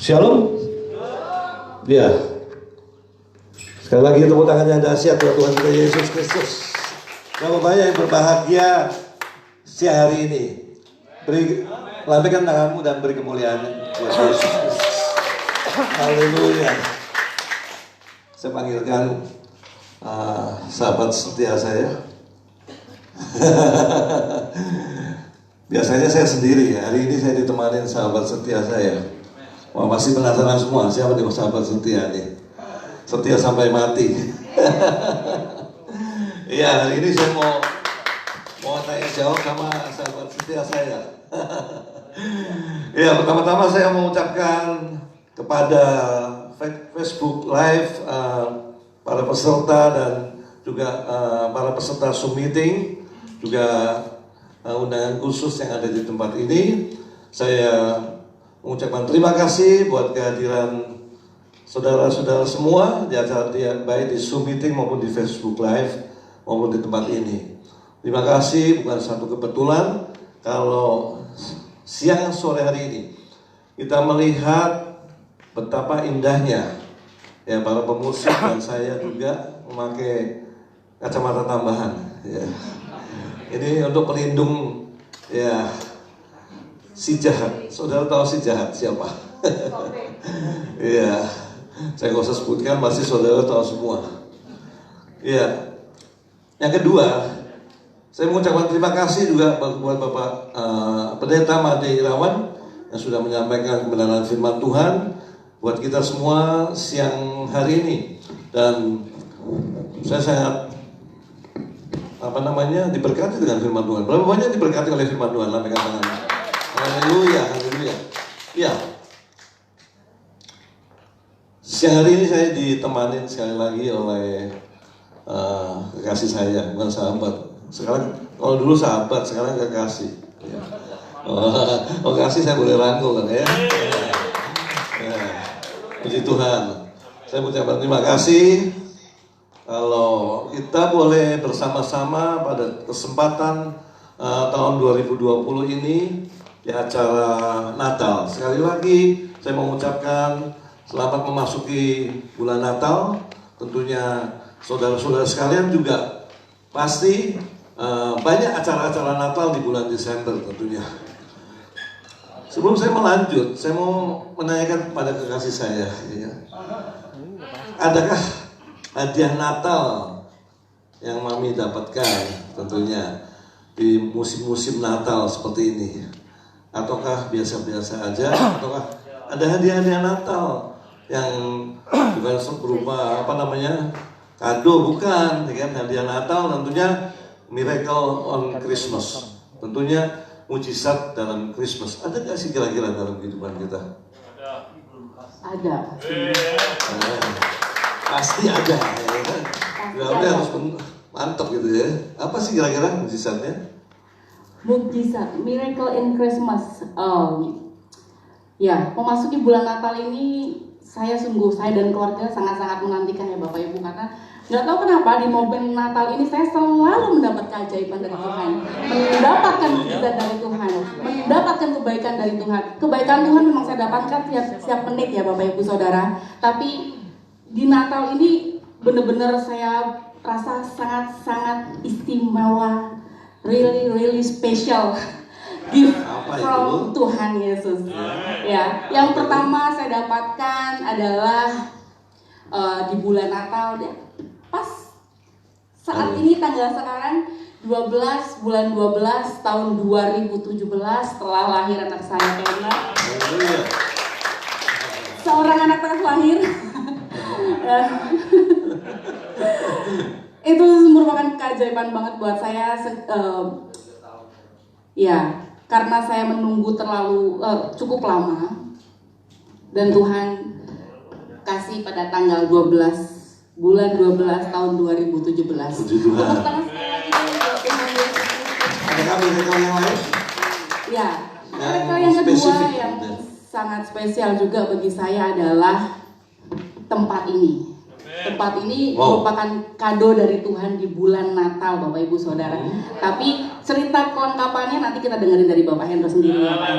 Shalom. Ya. Sekali lagi tepuk tangan yang dahsyat buat Tuhan kita Yesus Kristus. Berapa banyak yang berbahagia siang hari ini. Lambaikan tanganmu dan beri kemuliaan buat Yesus Kristus. Haleluya. Saya panggilkan sahabat setia saya. Biasanya saya sendiri, hari ini saya ditemani sahabat setia saya. Wah, masih penasaran semua siapa nih sahabat setia nih? Setia sampai mati. Iya, hari ini saya mau tanya jawab sama sahabat setia saya. Ya, pertama-tama saya mau ucapkan kepada Facebook Live para peserta dan juga para peserta Zoom meeting, juga undangan khusus yang ada di tempat ini. Saya mengucapkan terima kasih buat kehadiran saudara-saudara semua di acara baik di Zoom meeting maupun di Facebook Live maupun di tempat ini. Terima kasih, bukan satu kebetulan kalau siang sore hari ini kita melihat betapa indahnya ya para pemusik dan saya juga memakai kacamata tambahan. Ya. Ini untuk pelindung ya si jahat. Saudara tahu si jahat siapa? Iya. Saya nggak usah sebutkan, pasti saudara tahu semua. Iya. Yang kedua, saya mengucapkan terima kasih juga buat Bapak Pendeta Made Irawan yang sudah menyampaikan kebenaran firman Tuhan buat kita semua siang hari ini. Dan saya sangat diberkati dengan firman Tuhan. Berapa banyak diberkati oleh firman Tuhan? Lambaikan tangan. Haleluya, haleluya. Ya. Siang hari ini saya ditemani sekali lagi oleh kekasih saya, bukan sahabat. Sekarang kalau dulu sahabat, sekarang kekasih. Ya. Oh, kasih saya boleh rangkul kan ya. Ya. Puji Tuhan. Saya mengucapkan terima kasih kalau kita boleh bersama-sama pada kesempatan tahun 2020 ini di acara Natal. Sekali lagi saya mengucapkan selamat memasuki bulan Natal. Tentunya saudara-saudara sekalian juga pasti banyak acara-acara Natal di bulan Desember tentunya. Sebelum saya melanjut, saya mau menanyakan kepada kekasih saya, ya. Adakah hadiah Natal yang Mami dapatkan tentunya di musim-musim Natal seperti ini? Ataukah biasa-biasa aja? Ataukah ada hadiah-hadiah Natal yang bukan berupa kado, bukan, ya kan? Hadiah Natal tentunya miracle on Christmas, tentunya mujizat dalam Christmas. Ada nggak sih kira-kira dalam kehidupan kita? Ada. Pasti ada, ya kan? Berarti harus mantap gitu ya. Apa sih kira-kira mujizatnya? Mujizat, miracle in Christmas. Ya, memasuki bulan Natal ini saya dan keluarga sangat-sangat menantikan ya Bapak Ibu, karena nggak tahu kenapa di momen Natal ini saya selalu mendapat keajaiban dari Tuhan, mendapatkan mujizat dari Tuhan, mendapatkan kebaikan dari Tuhan. Kebaikan Tuhan memang saya dapatkan setiap menit ya Bapak Ibu Saudara. Tapi di Natal ini benar-benar saya rasa sangat-sangat istimewa, really special gift from Tuhan Yesus. Ya, yang pertama saya dapatkan adalah di bulan Natal, pas saat ini tanggal sekarang 12 bulan 12 tahun 2017 setelah lahir anak saya Kena. Seorang anak terlahir. Itu merupakan keajaiban banget buat saya. Ya, karena saya menunggu terlalu cukup lama dan Tuhan kasih pada tanggal 12 bulan 12 tahun 2017. Puji Tuhan. Adakah miracle yang lain? Ya, miracle yang kedua yang sangat spesial juga bagi saya adalah tempat ini. Tempat ini merupakan kado dari Tuhan di bulan Natal, Bapak Ibu Saudara. Tapi cerita kelengkapannya nanti kita dengerin dari Bapak Hendro sendiri ya Pak.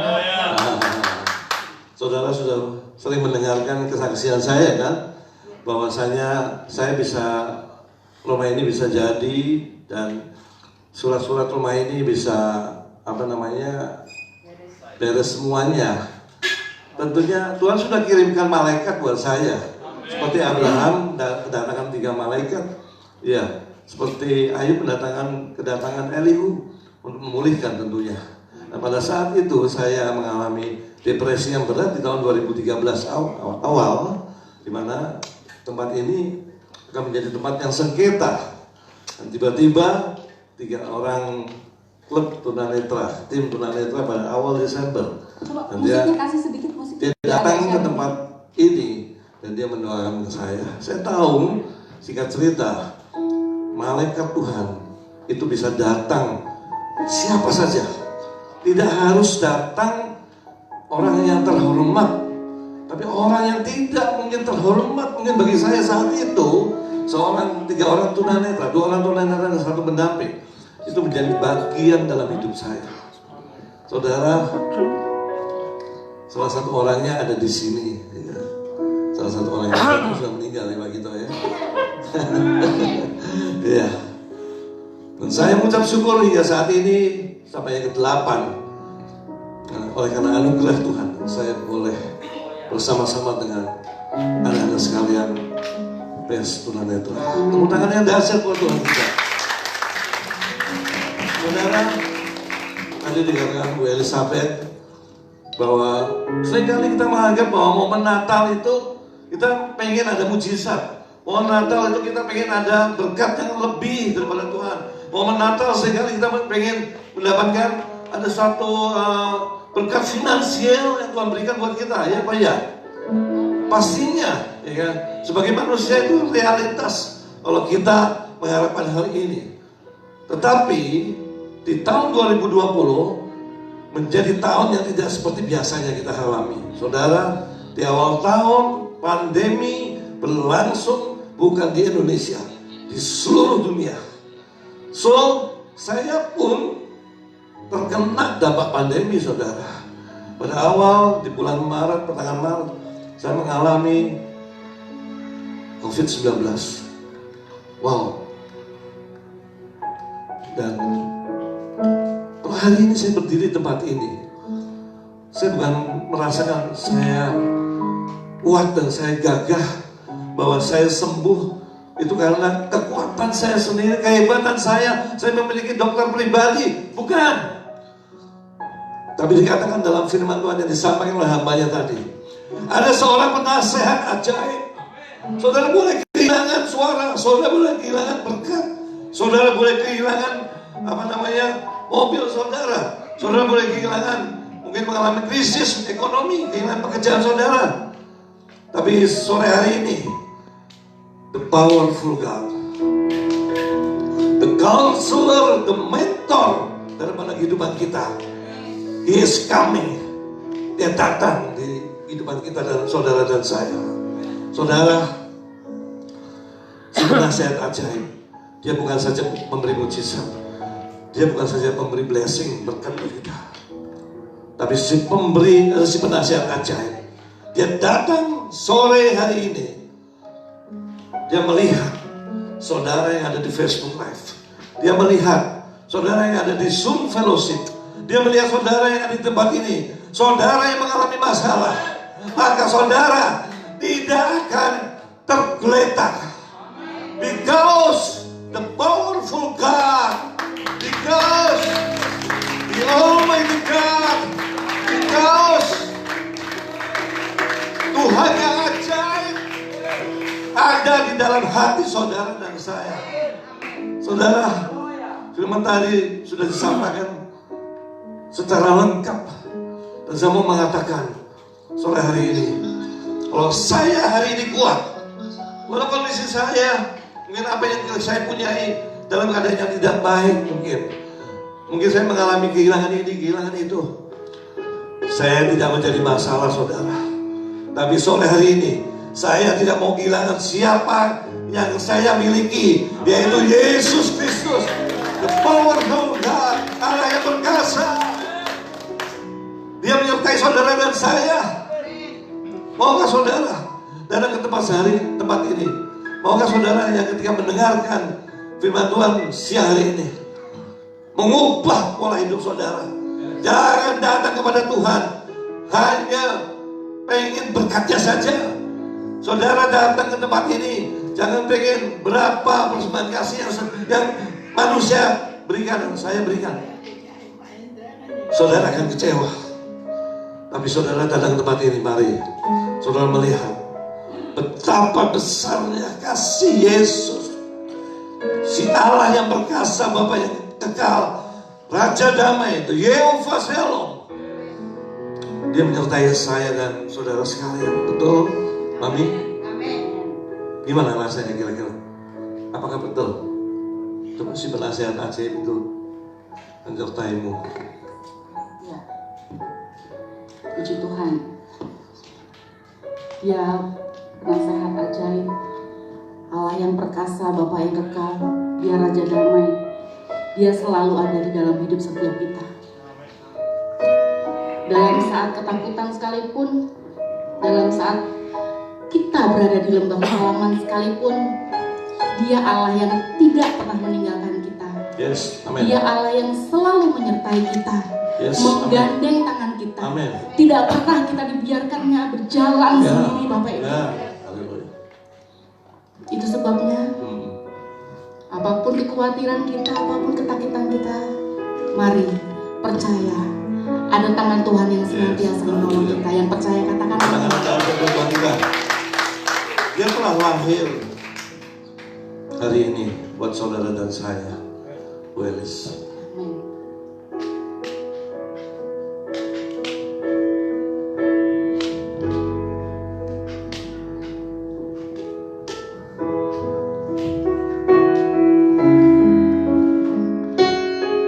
saudara sudah sering mendengarkan kesaksian saya kan, bahwasanya saya rumah ini bisa jadi, dan surat-surat rumah ini bisa beres semuanya. Tentunya Tuhan sudah kirimkan malaikat buat saya, seperti Abraham kedatangan 3 malaikat, ya, seperti Ayub kedatangan Elihu untuk memulihkan tentunya. Nah, pada saat itu saya mengalami depresi yang berat di tahun 2013 awal, di mana tempat ini akan menjadi tempat yang sengketa. Dan tiba-tiba 3 orang klub tunanetra, tim tunanetra pada awal Desember, dan dia datang ke tempat ini dan dia mendoakan saya. Saya tahu, singkat cerita, malaikat Tuhan itu bisa datang siapa saja. Tidak harus datang orang yang terhormat, tapi orang yang tidak mungkin terhormat. Mungkin bagi saya saat itu 3 orang tunanetra, 2 orang tunanetra dan 1 pendamping itu menjadi bagian dalam hidup saya. Saudara, salah satu orangnya ada di sini, ya. Salah satu orang yang sudah meninggal ya Pak Gito ya. Ya. Dan saya mengucap syukur hingga saat ini sampai yang ke-8. Nah, oleh karena anugerah Tuhan, saya boleh bersama-sama dengan anak-anak sekalian pers tunanetra. Tepuk tangan yang dahsyat buat Tuhan kita. Saudara, tadi dikatakan Bu Elizabeth bahwa seringkali kita menganggap bahwa momen Natal itu kita pengen ada mujizat. Momen Natal itu kita pengen ada berkat yang lebih daripada Tuhan. Momen Natal seringkali kita pengen mendapatkan ada satu berkat finansial yang Tuhan berikan buat kita, ya Pak ya. Pastinya, ya kan? Sebagai manusia itu realitas kalau kita mengharapkan hal ini. Tetapi di tahun 2020 menjadi tahun yang tidak seperti biasanya kita alami. Saudara, di awal tahun pandemi berlangsung bukan di Indonesia, di seluruh dunia. So, saya pun terkena dampak pandemi, saudara. Pada awal di bulan Maret, pertengahan Maret, saya mengalami COVID-19. Wow. Dan hari ini saya berdiri di tempat ini, saya bukan merasakan saya kuat dan saya gagah, bahwa saya sembuh itu karena kekuatan saya sendiri, kehebatan saya memiliki dokter pribadi, bukan. Tapi dikatakan dalam firman Tuhan yang disampaikan oleh hambanya tadi, ada seorang penasehat ajaib. Saudara boleh kehilangan suara, saudara boleh kehilangan berkat, saudara boleh kehilangan mobil saudara, saudara boleh kehilangan, mungkin mengalami krisis ekonomi, kehilangan pekerjaan saudara. Tapi sore hari ini, the powerful God, the counselor, the mentor dalam kehidupan kita, He is coming. Dia datang di kehidupan kita dan saudara dan saya. Saudara, si penasihat ajaib, dia bukan saja memberi mujizat, dia bukan saja memberi blessing, berkat bagi kita, tapi si penasihat ajaib, dia datang sore hari ini. Dia melihat saudara yang ada di Facebook Live, dia melihat saudara yang ada di Zoom Fellowship, dia melihat saudara yang ada di tempat ini, saudara yang mengalami masalah, maka saudara tidak akan tergeletak, because the powerful God, because the Almighty God, because Tuhan yang ajaib ada di dalam hati saudara dan saya. Saudara, firman tadi sudah disampaikan secara lengkap, dan saya mau mengatakan sore hari ini, kalau saya hari ini kuat, walau kondisi saya mungkin apa yang saya punyai dalam keadaan yang tidak baik, mungkin saya mengalami kehilangan ini, kehilangan itu, saya tidak menjadi masalah saudara. Tapi sore hari ini saya tidak mau kehilangan siapa yang saya miliki, yaitu Yesus Kristus, the powerful God, Allah yang berkuasa. Dia menyertai saudara dan saya. Maukah saudara datang ke tempat ini? Maukah saudara yang ketika mendengarkan firman Tuhan siang hari ini mengubah pola hidup saudara? Jangan datang kepada Tuhan hanya pengen berkatnya saja. Saudara datang ke tempat ini jangan pengen berapa persembahan kasih yang manusia berikan, saya berikan. Saudara akan kecewa. Tapi saudara datang ke tempat ini, mari saudara melihat betapa besarnya kasih Yesus, si Allah yang perkasa, Bapa yang kekal, Raja damai itu, Yehova Shalom. Dia menyertai saya dan saudara sekalian. Betul, Mami? Amin. Gimana rasanya kira-kira? Apakah betul? Coba si penasihat ajaib itu menyertaimu. Ya. Puji Tuhan. Dia penasehat ajaib, Allah yang perkasa, Bapa yang kekal, Dia Raja damai. Dia selalu ada di dalam hidup setiap kita. Dalam saat ketakutan sekalipun, dalam saat kita berada di lembah kekelaman sekalipun, Dia Allah yang tidak pernah meninggalkan kita. Yes, amin. Dia Allah yang selalu menyertai kita, Yes, menggandeng tangan kita. Amin. Tidak pernah kita dibiarkannya berjalan sendiri, Bapak Ibu. Ya, haleluya. Itu sebabnya apapun kekhawatiran kita, apapun ketakutan kita, mari percaya ada tangan Tuhan yang senantiasa menolong kita. Yang percaya katakan amin. Dia telah lahir hari ini buat saudara dan saya, Bu Elis. Amin.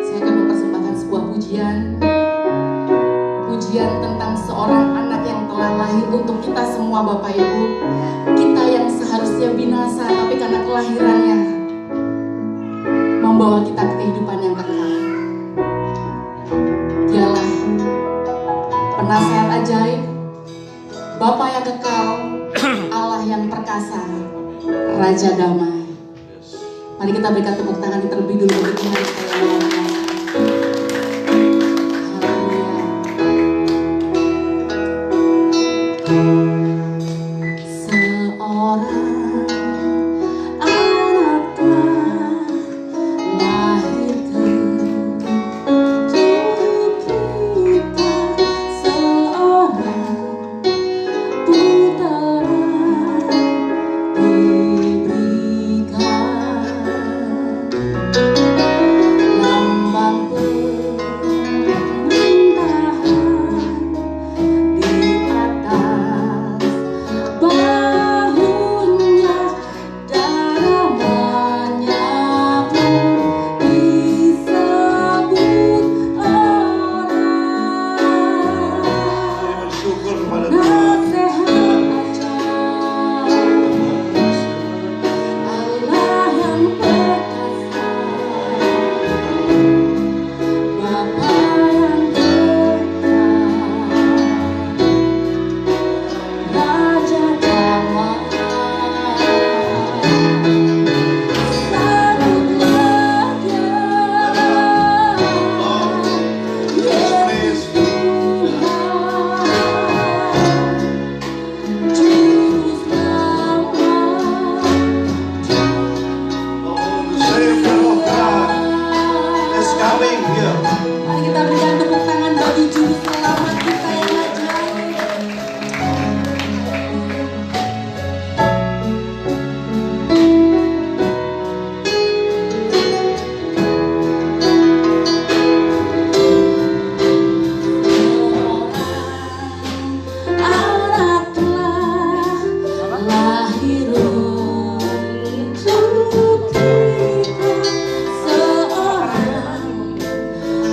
Saya akan mempersembahkan sebuah pujian tentang seorang anak yang telah lahir untuk kita semua, Bapak Ibu. Kita yang seharusnya binasa, tapi karena kelahirannya membawa kita ke kehidupan yang kekal. Dialah penasehat ajaib, Bapa yang kekal, Allah yang perkasa, Raja damai. Mari kita berikan tepuk tangan terlebih dulu bagi Tuhan yang luar biasa.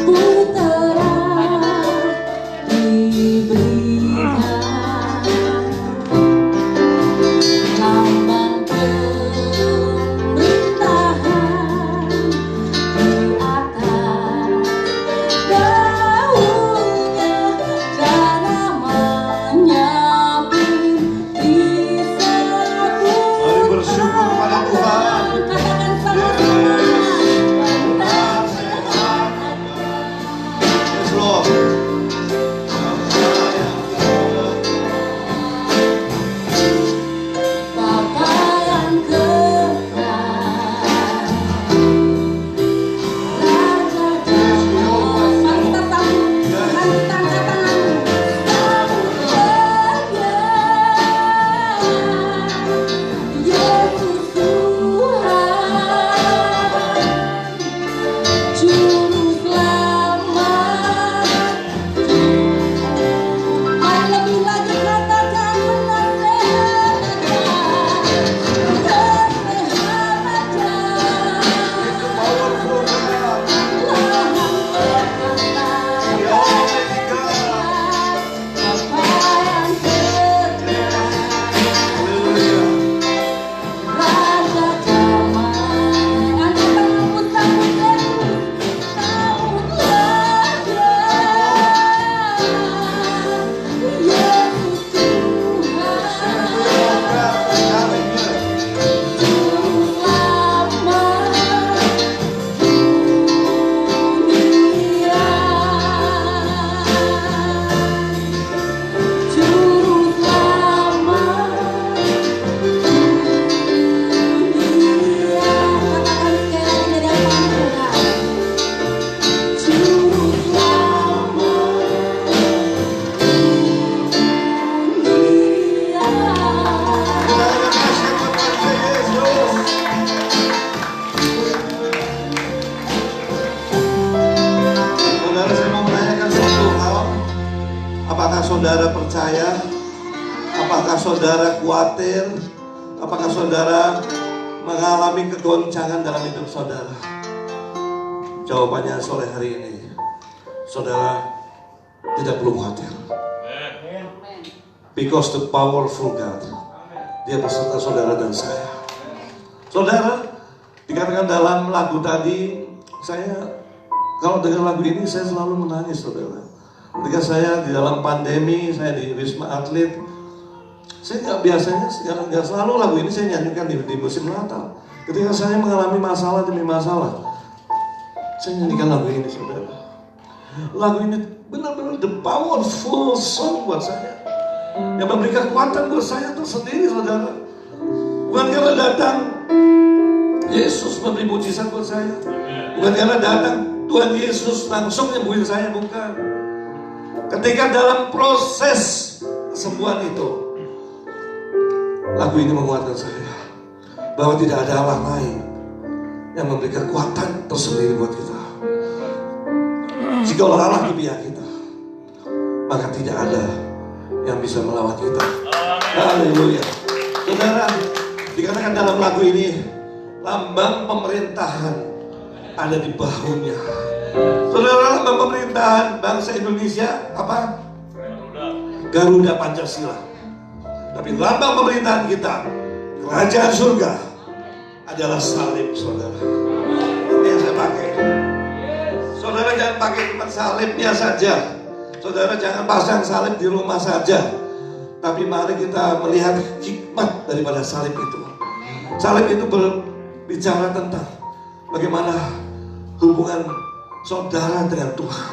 Putera Apakah saudara percaya? Apakah saudara khawatir? Apakah saudara mengalami kegoncangan dalam hidup saudara? Jawabannya sore hari ini, saudara tidak perlu khawatir. Because the powerful God, Dia beserta saudara dan saya. Saudara, dikatakan dalam lagu tadi, saya kalau dengar lagu ini saya selalu menangis, saudara. Ketika saya di dalam pandemi, saya di Wisma Atlet, saya nggak selalu lagu ini saya nyanyikan di musim Natal. Ketika saya mengalami masalah demi masalah, saya nyanyikan lagu ini, saudara. Lagu ini benar-benar the powerful song buat saya, yang memberikan kekuatan buat saya tersendiri, saudara. Bukan karena datang Yesus memberi mujizat buat saya, bukan karena datang Tuhan Yesus langsung nyembuhin saya, bukan. Ketika dalam proses kesembuhan itu, lagu ini menguatkan saya bahwa tidak ada Allah lain yang memberikan kekuatan tersendiri buat kita. Jika Allah di pihak kita, maka tidak ada yang bisa melawan kita. Haleluya. Saudara, dikatakan dalam lagu ini, lambang pemerintahan ada di bahunya. Saudara, lambang pemerintahan bangsa Indonesia apa? Garuda Pancasila. Tapi lambang pemerintahan kita, kerajaan surga, adalah salib, saudara. Ini yang saya pakai. Saudara jangan pakai cuma salibnya saja. Saudara jangan pasang salib di rumah saja. Tapi mari kita melihat hikmat daripada salib itu. Salib itu berbicara tentang bagaimana hubungan saudara dengan Tuhan.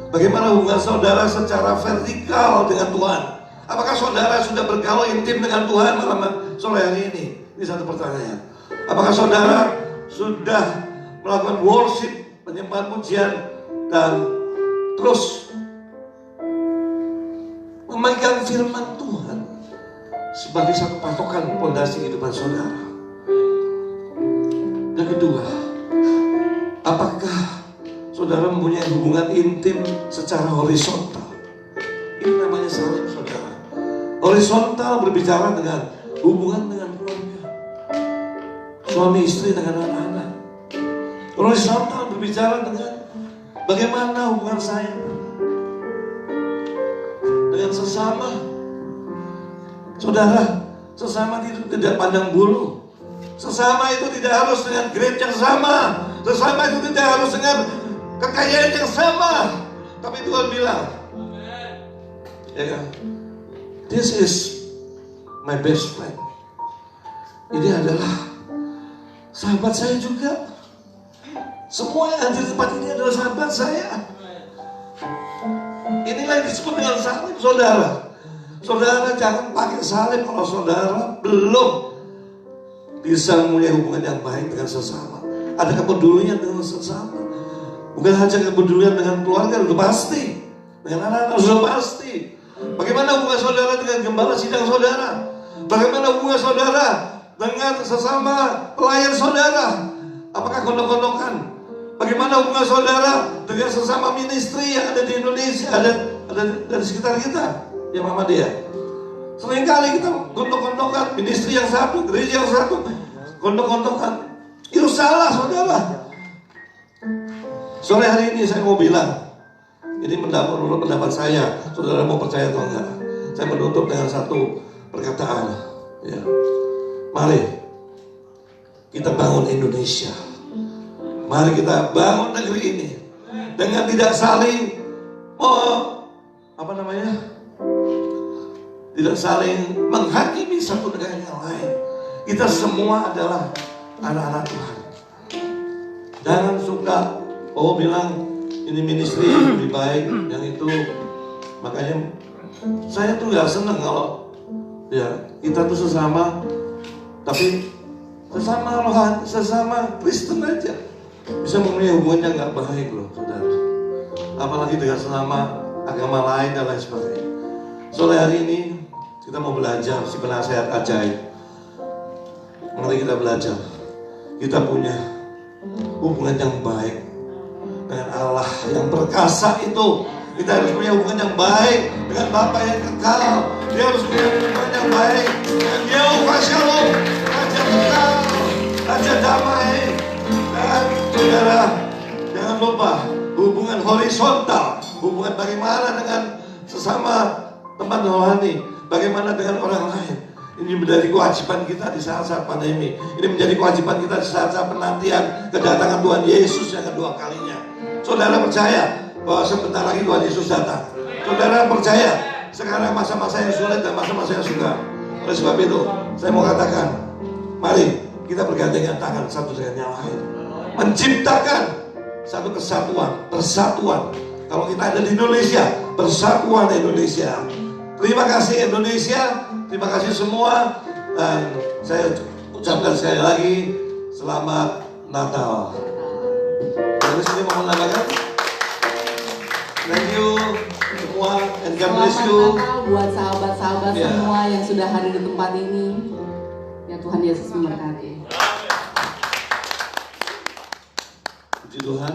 Bagaimana hubungan saudara secara vertikal dengan Tuhan. Apakah saudara sudah bergaul intim dengan Tuhan malam sore hari ini? Ini satu pertanyaan. Apakah saudara sudah melakukan worship, penyembahan pujian, dan terus memegang firman Tuhan sebagai satu patokan pondasi kehidupan saudara? Yang kedua, apakah saudara mempunyai hubungan intim secara horizontal? Ini namanya salib, saudara. Horizontal berbicara dengan hubungan dengan keluarga, suami istri dengan anak-anak. Horizontal berbicara dengan bagaimana hubungan saya dengan sesama. Saudara, sesama itu tidak pandang bulu. Sesama itu tidak harus dengan grade yang sama. Sesama itu tidak harus dengan kekayaan yang sama. Tapi Tuhan bilang, ya kan, this is my best friend. Ini adalah sahabat saya juga. Semua yang hadir di tempat ini adalah sahabat saya. Inilah yang disebut dengan salib, saudara. Saudara jangan pakai salib kalau saudara belum bisa mempunyai hubungan yang baik dengan sesama. Ada kepedulian dengan sesama. Bukan hanya kepedulian dengan keluarga, sudah pasti. Dengan anak-anak sudah pasti. Bagaimana hubungan saudara dengan gembala sidang saudara? Bagaimana hubungan saudara dengan sesama pelayan saudara? Apakah gondok-gondokan? Bagaimana hubungan saudara dengan sesama ministry yang ada di Indonesia, ada dari sekitar kita, ya Mama dia? Seringkali kita gondok-gondokan, ministry yang satu, gereja yang satu, gondok-gondokan. Itu salah, saudara. Sore hari ini saya mau bilang, ini menurut pendapat saya, saudara mau percaya atau enggak? Saya menutup dengan satu perkataan, ya. Mari kita bangun Indonesia. Mari kita bangun negeri ini dengan tidak saling tidak saling menghakimi satu negara yang lain. Kita semua adalah anak-anak Tuhan. Jangan suka bilang ini ministry lebih baik yang itu. Makanya saya tuh gak seneng kalau ya kita tuh sesama, tapi sesama rohani, sesama Kristen aja bisa mempunyai hubungan yang gak baik loh, saudara. Apalagi dengan sesama agama lain dan lain sebagainya. Sore hari ini kita mau belajar si penasehat ajaib. Mari kita belajar. Kita punya hubungan yang baik dengan Allah yang perkasa itu, Kita harus punya hubungan yang baik dengan Bapa yang kekal. Dia harus punya hubungan yang baik dengan Yehova Shalom, Raja kekal, Raja damai. Dan saudara, jangan lupa hubungan horizontal, hubungan bagaimana dengan sesama teman rohani, bagaimana dengan orang lain. Ini menjadi kewajiban kita di saat-saat pandemi. Ini menjadi kewajiban kita di saat-saat penantian kedatangan Tuhan Yesus yang kedua kalinya. Saudara percaya bahwa sebentar lagi Tuhan Yesus datang. Saudara percaya sekarang masa-masa yang sulit dan masa-masa yang sukar. Oleh sebab itu, saya mau katakan, mari kita bergandengan tangan satu dengan yang lain, menciptakan satu kesatuan, persatuan. Kalau kita ada di Indonesia, persatuan Indonesia. Terima kasih Indonesia, terima kasih semua, dan saya ucapkan sekali lagi selamat Natal. Dari sini mau menambahkan, thank you semua, and God bless you. Selamat Natal buat sahabat-sahabat Ya. semua yang sudah hadir di tempat ini. Ya Tuhan Yesus memberkati. Puji Tuhan.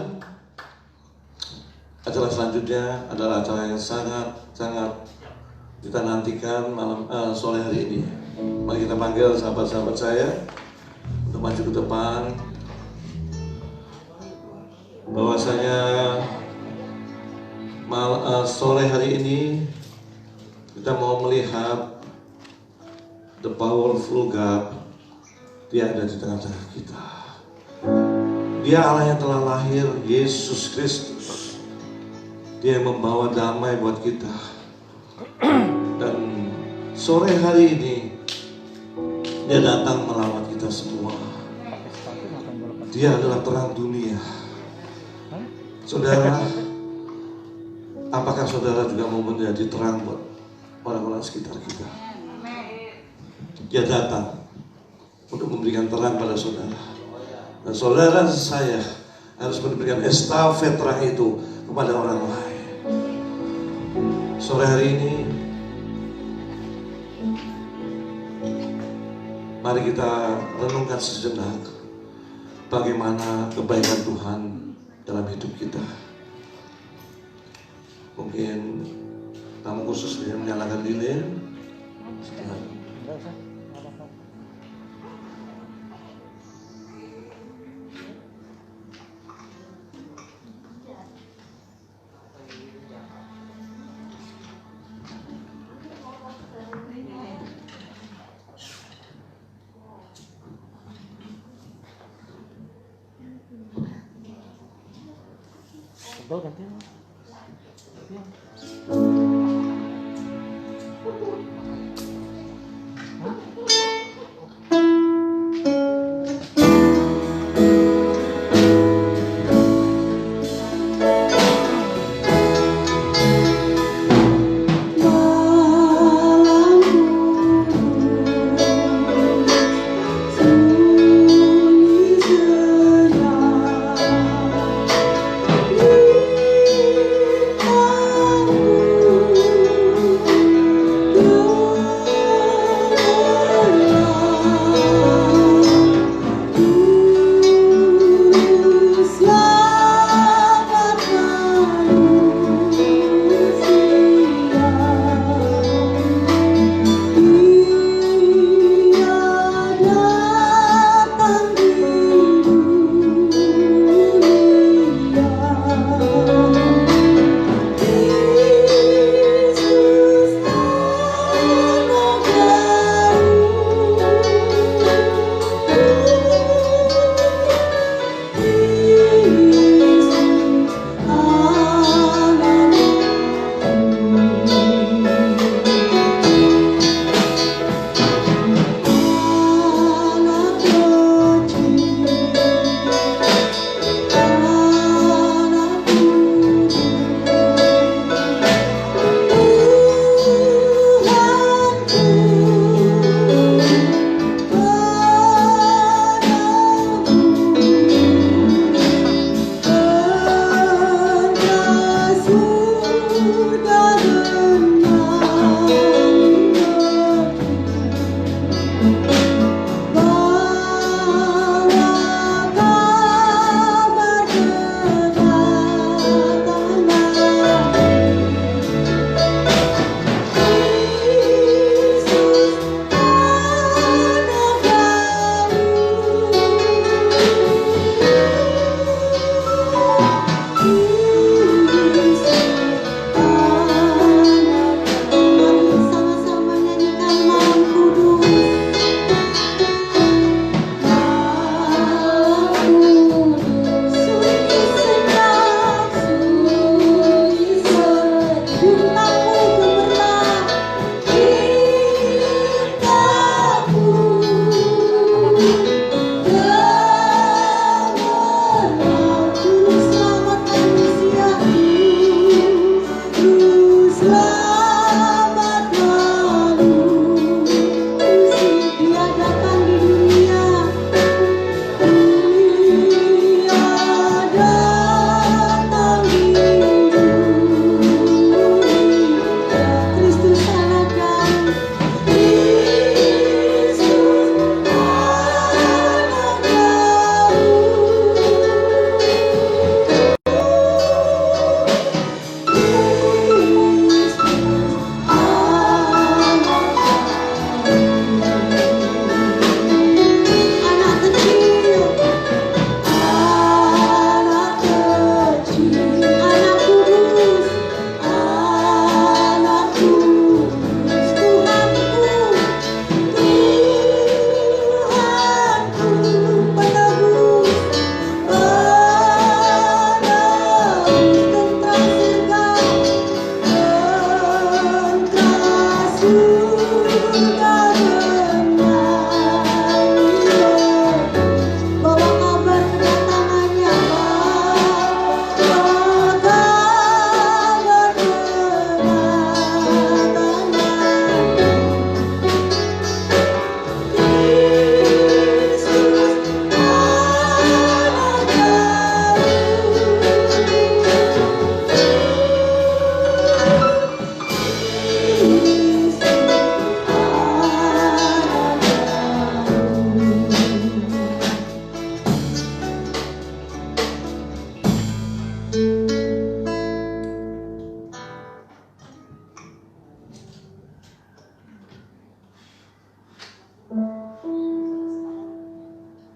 Acara selanjutnya adalah acara yang sangat kita nantikan sore hari ini. Mari kita panggil sahabat-sahabat saya untuk maju ke depan. Bahwasanya sore hari ini kita mau melihat the powerful God. Dia ada di tengah-tengah kita. Dia Allah yang telah lahir, Yesus Kristus. Dia yang membawa damai buat kita. Dan sore hari ini Dia datang merawat kita semua. Dia adalah terang dunia. Saudara, apakah saudara juga mau menjadi terang buat orang-orang sekitar kita? Dia datang untuk memberikan terang pada saudara. Dan saudara saya harus memberikan estafet terang itu kepada orang lain. Sore hari ini, mari kita renungkan sejenak bagaimana kebaikan Tuhan dalam hidup kita. Mungkin tamu khusus yang menyalakan lilin. Ganti.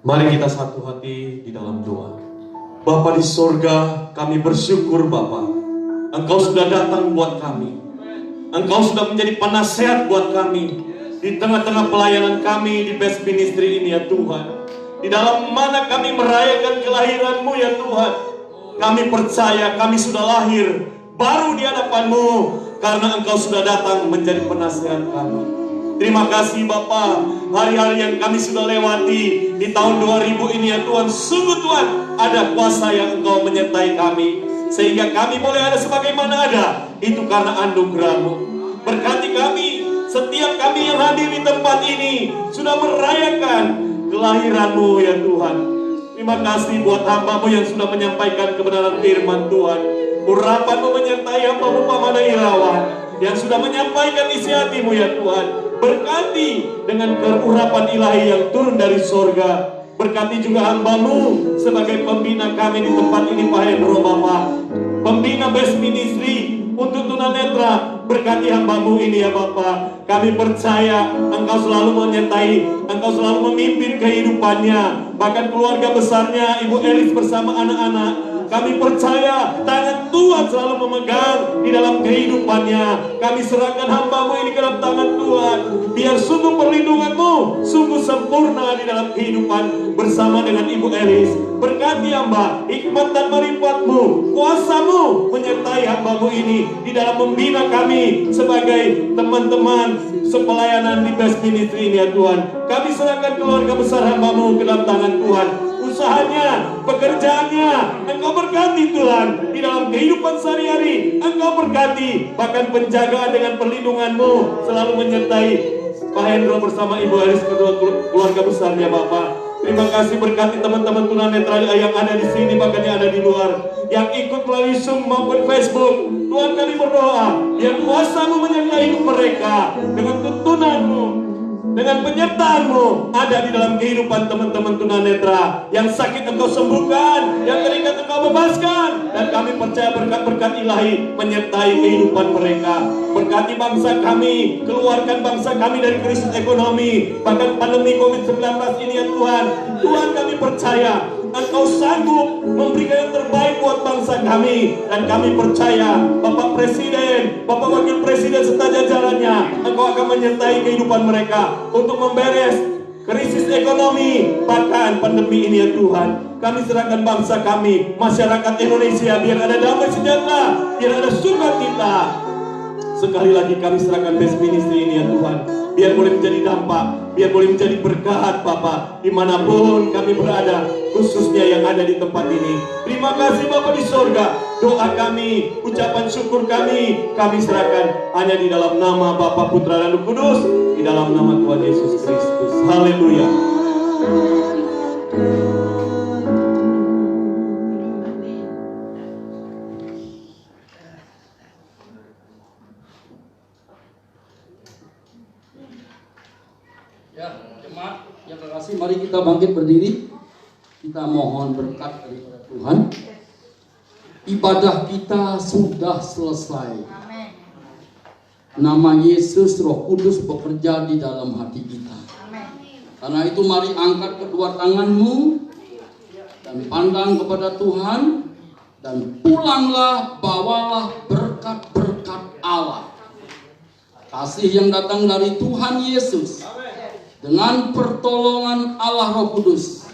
Mari kita satu hati di dalam doa. Bapa di sorga, kami bersyukur Bapa, Engkau sudah datang buat kami. Engkau sudah menjadi penasehat buat kami di tengah-tengah pelayanan kami di Best Ministry ini ya Tuhan. Di dalam mana kami merayakan kelahiran-Mu ya Tuhan. Kami percaya kami sudah lahir baru di hadapan-Mu karena Engkau sudah datang menjadi penasehat kami. Terima kasih Bapa, hari-hari yang kami sudah lewati di tahun 2000 ini ya Tuhan. Sungguh Tuhan, ada kuasa yang Engkau menyertai kami, sehingga kami boleh ada sebagaimana ada. Itu karena anugerah-Mu. Berkati kami, setiap kami yang hadir di tempat ini sudah merayakan kelahiran-Mu ya Tuhan. Terima kasih buat hamba-Mu yang sudah menyampaikan kebenaran firman Tuhan. Urapan-Mu menyertai hamba-Mu Pamana Irawan yang sudah menyampaikan isi hati-Mu ya Tuhan. Berkati dengan keurapan ilahi yang turun dari sorga. Berkati juga hamba-Mu sebagai pembina kami di tempat ini Pak Hendro Bapak, pembina Best Ministry untuk tunanetra. Berkati hamba-Mu ini ya Bapak. Kami percaya Engkau selalu menyertai, Engkau selalu memimpin kehidupannya, bahkan keluarga besarnya Ibu Elis bersama anak-anak. Kami percaya tangan Tuhan selalu memegang di dalam kehidupannya. Kami serahkan hamba-Mu ini ke dalam tangan Tuhan. Biar sungguh perlindungan-Mu sungguh sempurna di dalam kehidupan bersama dengan Ibu Elis. Berkati hamba, hikmat dan marifat-Mu, kuasa-Mu menyertai hamba-Mu ini di dalam membina kami sebagai teman-teman sepelayanan di Best Ministry ini ya Tuhan. Kami serahkan keluarga besar hamba-Mu ke dalam tangan Tuhan. Usahanya, pekerjaannya, Engkau berkati Tuhan. Di dalam kehidupan sehari-hari Engkau berkati. Bahkan penjagaan dengan perlindungan-Mu selalu menyertai Pak Hendro bersama Ibu Elis, kedua keluarga besarnya Bapak. Terima kasih, berkati teman-teman tunanetra yang ada di sini, bahkan yang ada di luar, yang ikut melalui Zoom maupun Facebook. Tuhan, kami berdoa biar kuasa-Mu menyertai hidup mereka dengan tuntunan-Mu, dengan penyertaan-Mu ada di dalam kehidupan teman-teman tunanetra. Yang sakit Engkau sembuhkan, yang terikat Engkau bebaskan, dan kami percaya berkat-berkat ilahi menyertai kehidupan mereka. Berkati bangsa kami, keluarkan bangsa kami dari krisis ekonomi, bahkan pandemi COVID-19 ini ya Tuhan. Tuhan, kami percaya Engkau sanggup memberikan yang terbaik buat bangsa kami. Dan kami percaya Bapak Presiden, Bapak Wakil Presiden serta jajarannya, Engkau akan menyertai kehidupan mereka untuk memberes krisis ekonomi, bahkan pandemi ini ya Tuhan. Kami serahkan bangsa kami, masyarakat Indonesia, biar ada damai sejahtera, biar ada sukacita. Sekali lagi kami serahkan Best Ministry ini ya Tuhan, biar boleh menjadi dampak, biar boleh menjadi berkat Bapak dimanapun kami berada, khususnya yang ada di tempat ini. Terima kasih Bapak di sorga. Doa kami, ucapan syukur kami serahkan hanya di dalam nama Bapa, Putra dan Roh Kudus, di dalam nama Tuhan Yesus Kristus. Haleluya. Ya, jemaat yang terkasih, mari kita bangkit berdiri. Kita mohon berkat dari Tuhan. Ibadah kita sudah selesai. Nama Yesus, Roh Kudus bekerja di dalam hati kita. Karena itu mari angkat kedua tanganmu dan pandang kepada Tuhan, dan pulanglah, bawalah berkat-berkat Allah. Kasih yang datang dari Tuhan Yesus dengan pertolongan Allah Roh Kudus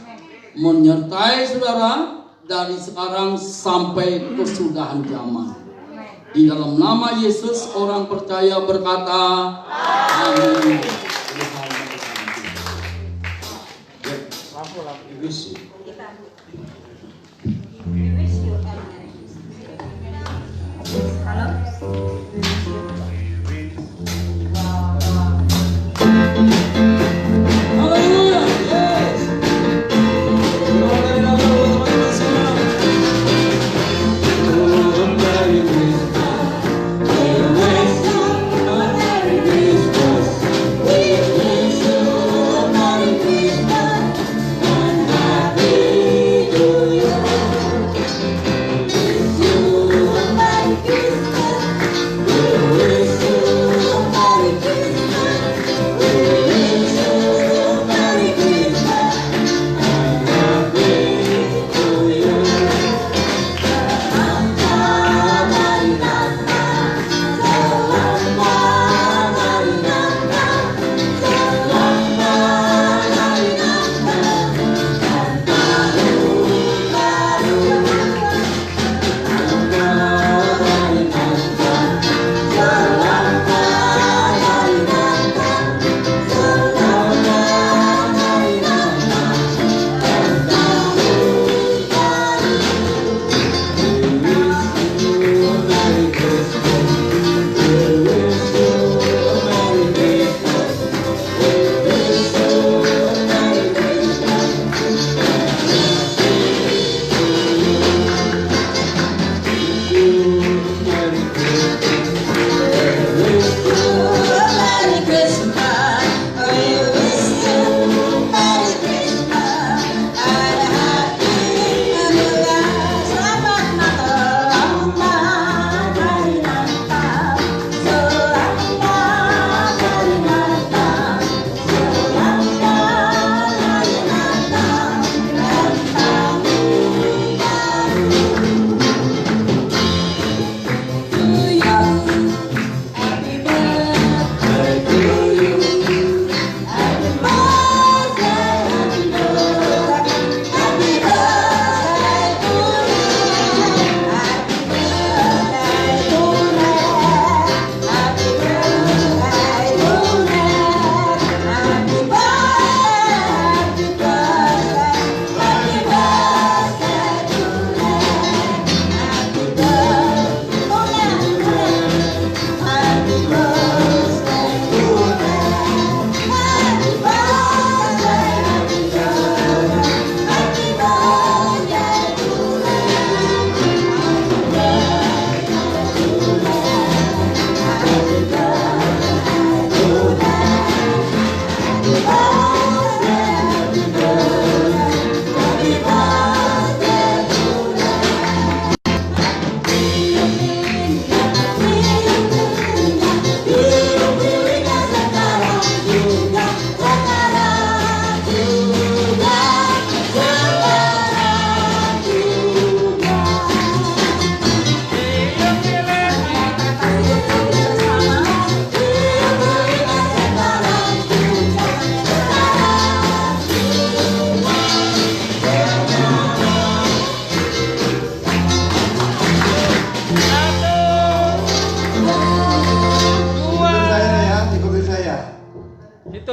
menyertai saudara dari sekarang sampai kesudahan zaman. Di dalam nama Yesus orang percaya berkata amin. Hallelujah.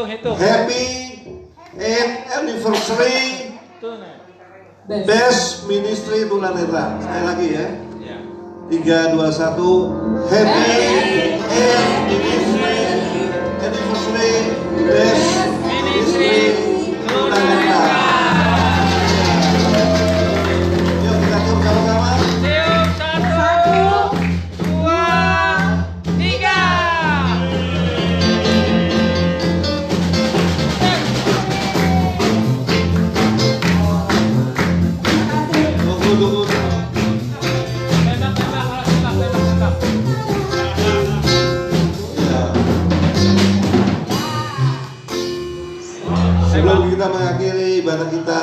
Hitung. Happy 8th anniversary Tuh, Nek. Best Ministry Tunanetra. Sekali lagi ya. Ya. 3, 2, 1. Happy 8th Ministry Anniversary Best Ministry Tunanetra. Yuk kita tur sama-sama. Siap, 1, 2, 3. Tunggu. Tembak. Ya. Sebelum kita mengakhiri ibadah kita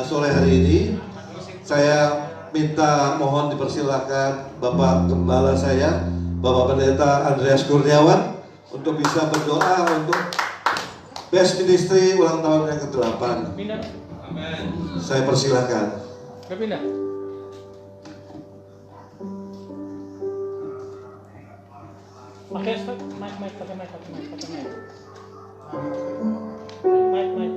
sore hari ini, saya mohon dipersilakan Bapak Gembala saya, Bapak Pendeta Andreas Kurniawan, untuk bisa berdoa untuk Best Ministry ulang tahun yang ke-8. Pindah. Saya persilakan. Pindah. Pakai mic, pakai mic. Mic. Mic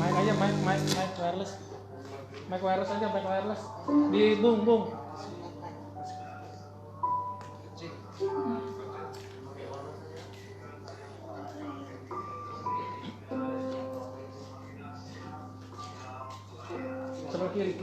aja, mic wireless. Mic wireless. Di bung. Sebelah kiri.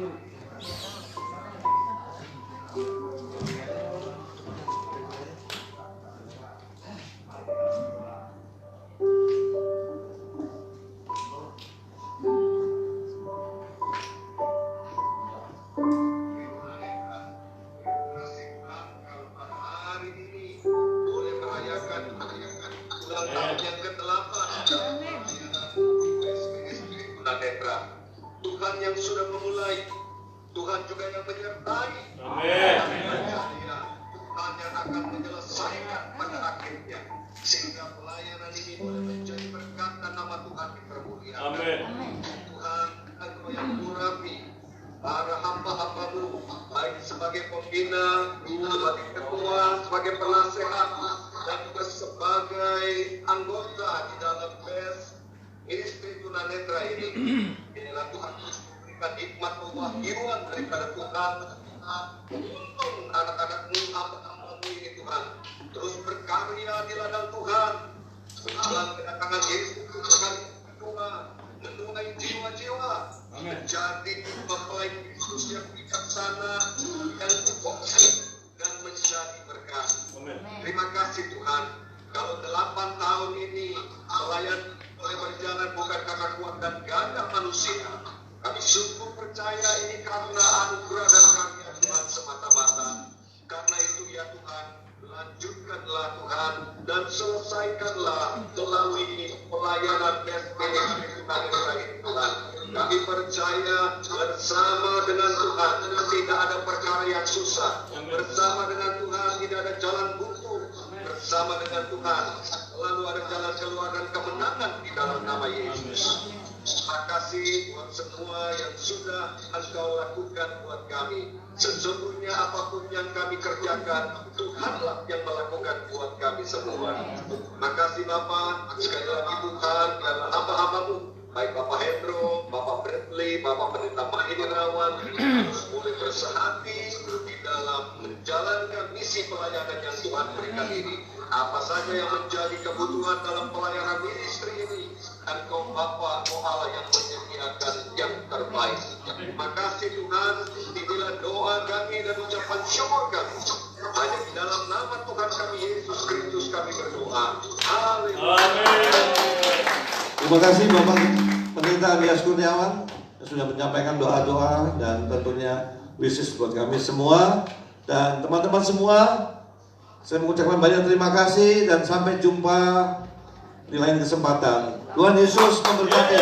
Tuhan yang sudah memulai, Tuhan juga yang menyertai. Tuhan yang akan menyelesaikan pada akhirnya, sehingga pelayanan ini boleh menjadi berkat dan nama Tuhan dipermuliakan. Tuhan, Engkau yang mengurapi para hamba-hambamu, baik sebagai pembina, sebagai ketua, sebagai penasehat, dan juga sebagai anggota di dalam Best Ministry Tunanetra ini. Inilah Tuhan memberikan hikmat pewahyuan daripada Tuhan untuk anak-anak-Mu, hamba-hamba-Mu ini Tuhan, terus berkarya di ladang Tuhan, menjalan kedatangan Yesus dengan kedua, menuai jiwa-jiwa menjadi mempelai Kristus yang bijaksana, yang berfungsi dan menjadi berkat. Terima kasih Tuhan, kalau 8 tahun ini pelayan boleh berjalan bukan karena kuat dan gagah manusia. Kami sungguh percaya ini karena anugerah dan karunia Tuhan semata-mata. Karena itu ya Tuhan, lanjutkanlah Tuhan dan selesaikanlah melalui pelayanan Best Ministry Tunanetra ini Tuhan. Kami percaya bersama dengan Tuhan tidak ada perkara yang susah. Bersama dengan Tuhan tidak ada jalan buntu. Bersama dengan Tuhan selalu ada jalan keluar dan kemenangan di dalam nama Yesus. Terima kasih buat semua yang sudah Engkau lakukan buat kami. Sesungguhnya apapun yang kami kerjakan, Tuhanlah yang melakukan buat kami semua. Terima kasih Bapak, sekali lagi Tuhan, dan hamba-hamba-Mu, baik Bapak Hendro, Bapak Bradley, Bapak Pendeta Mahidirawan, harus boleh bersehati di dalam menjalankan misi pelayanan yang Tuhan berikan ini. Apa saja yang menjadi kebutuhan dalam pelayanan ministry ini, Engkau Bapa, Engkau Allah yang menyediakan yang terbaik. Terima kasih Tuhan, inilah doa kami dan ucapan syukur kami. Hanya di dalam nama Tuhan kami Yesus Kristus kami berdoa. Haleluya. Terima kasih Bapak Pendeta Andreas Kurniawan yang sudah menyampaikan doa-doa dan tentunya wishes buat kami semua dan teman-teman semua. Saya mengucapkan banyak terima kasih dan sampai jumpa di lain kesempatan. Tuhan Yesus memberkati.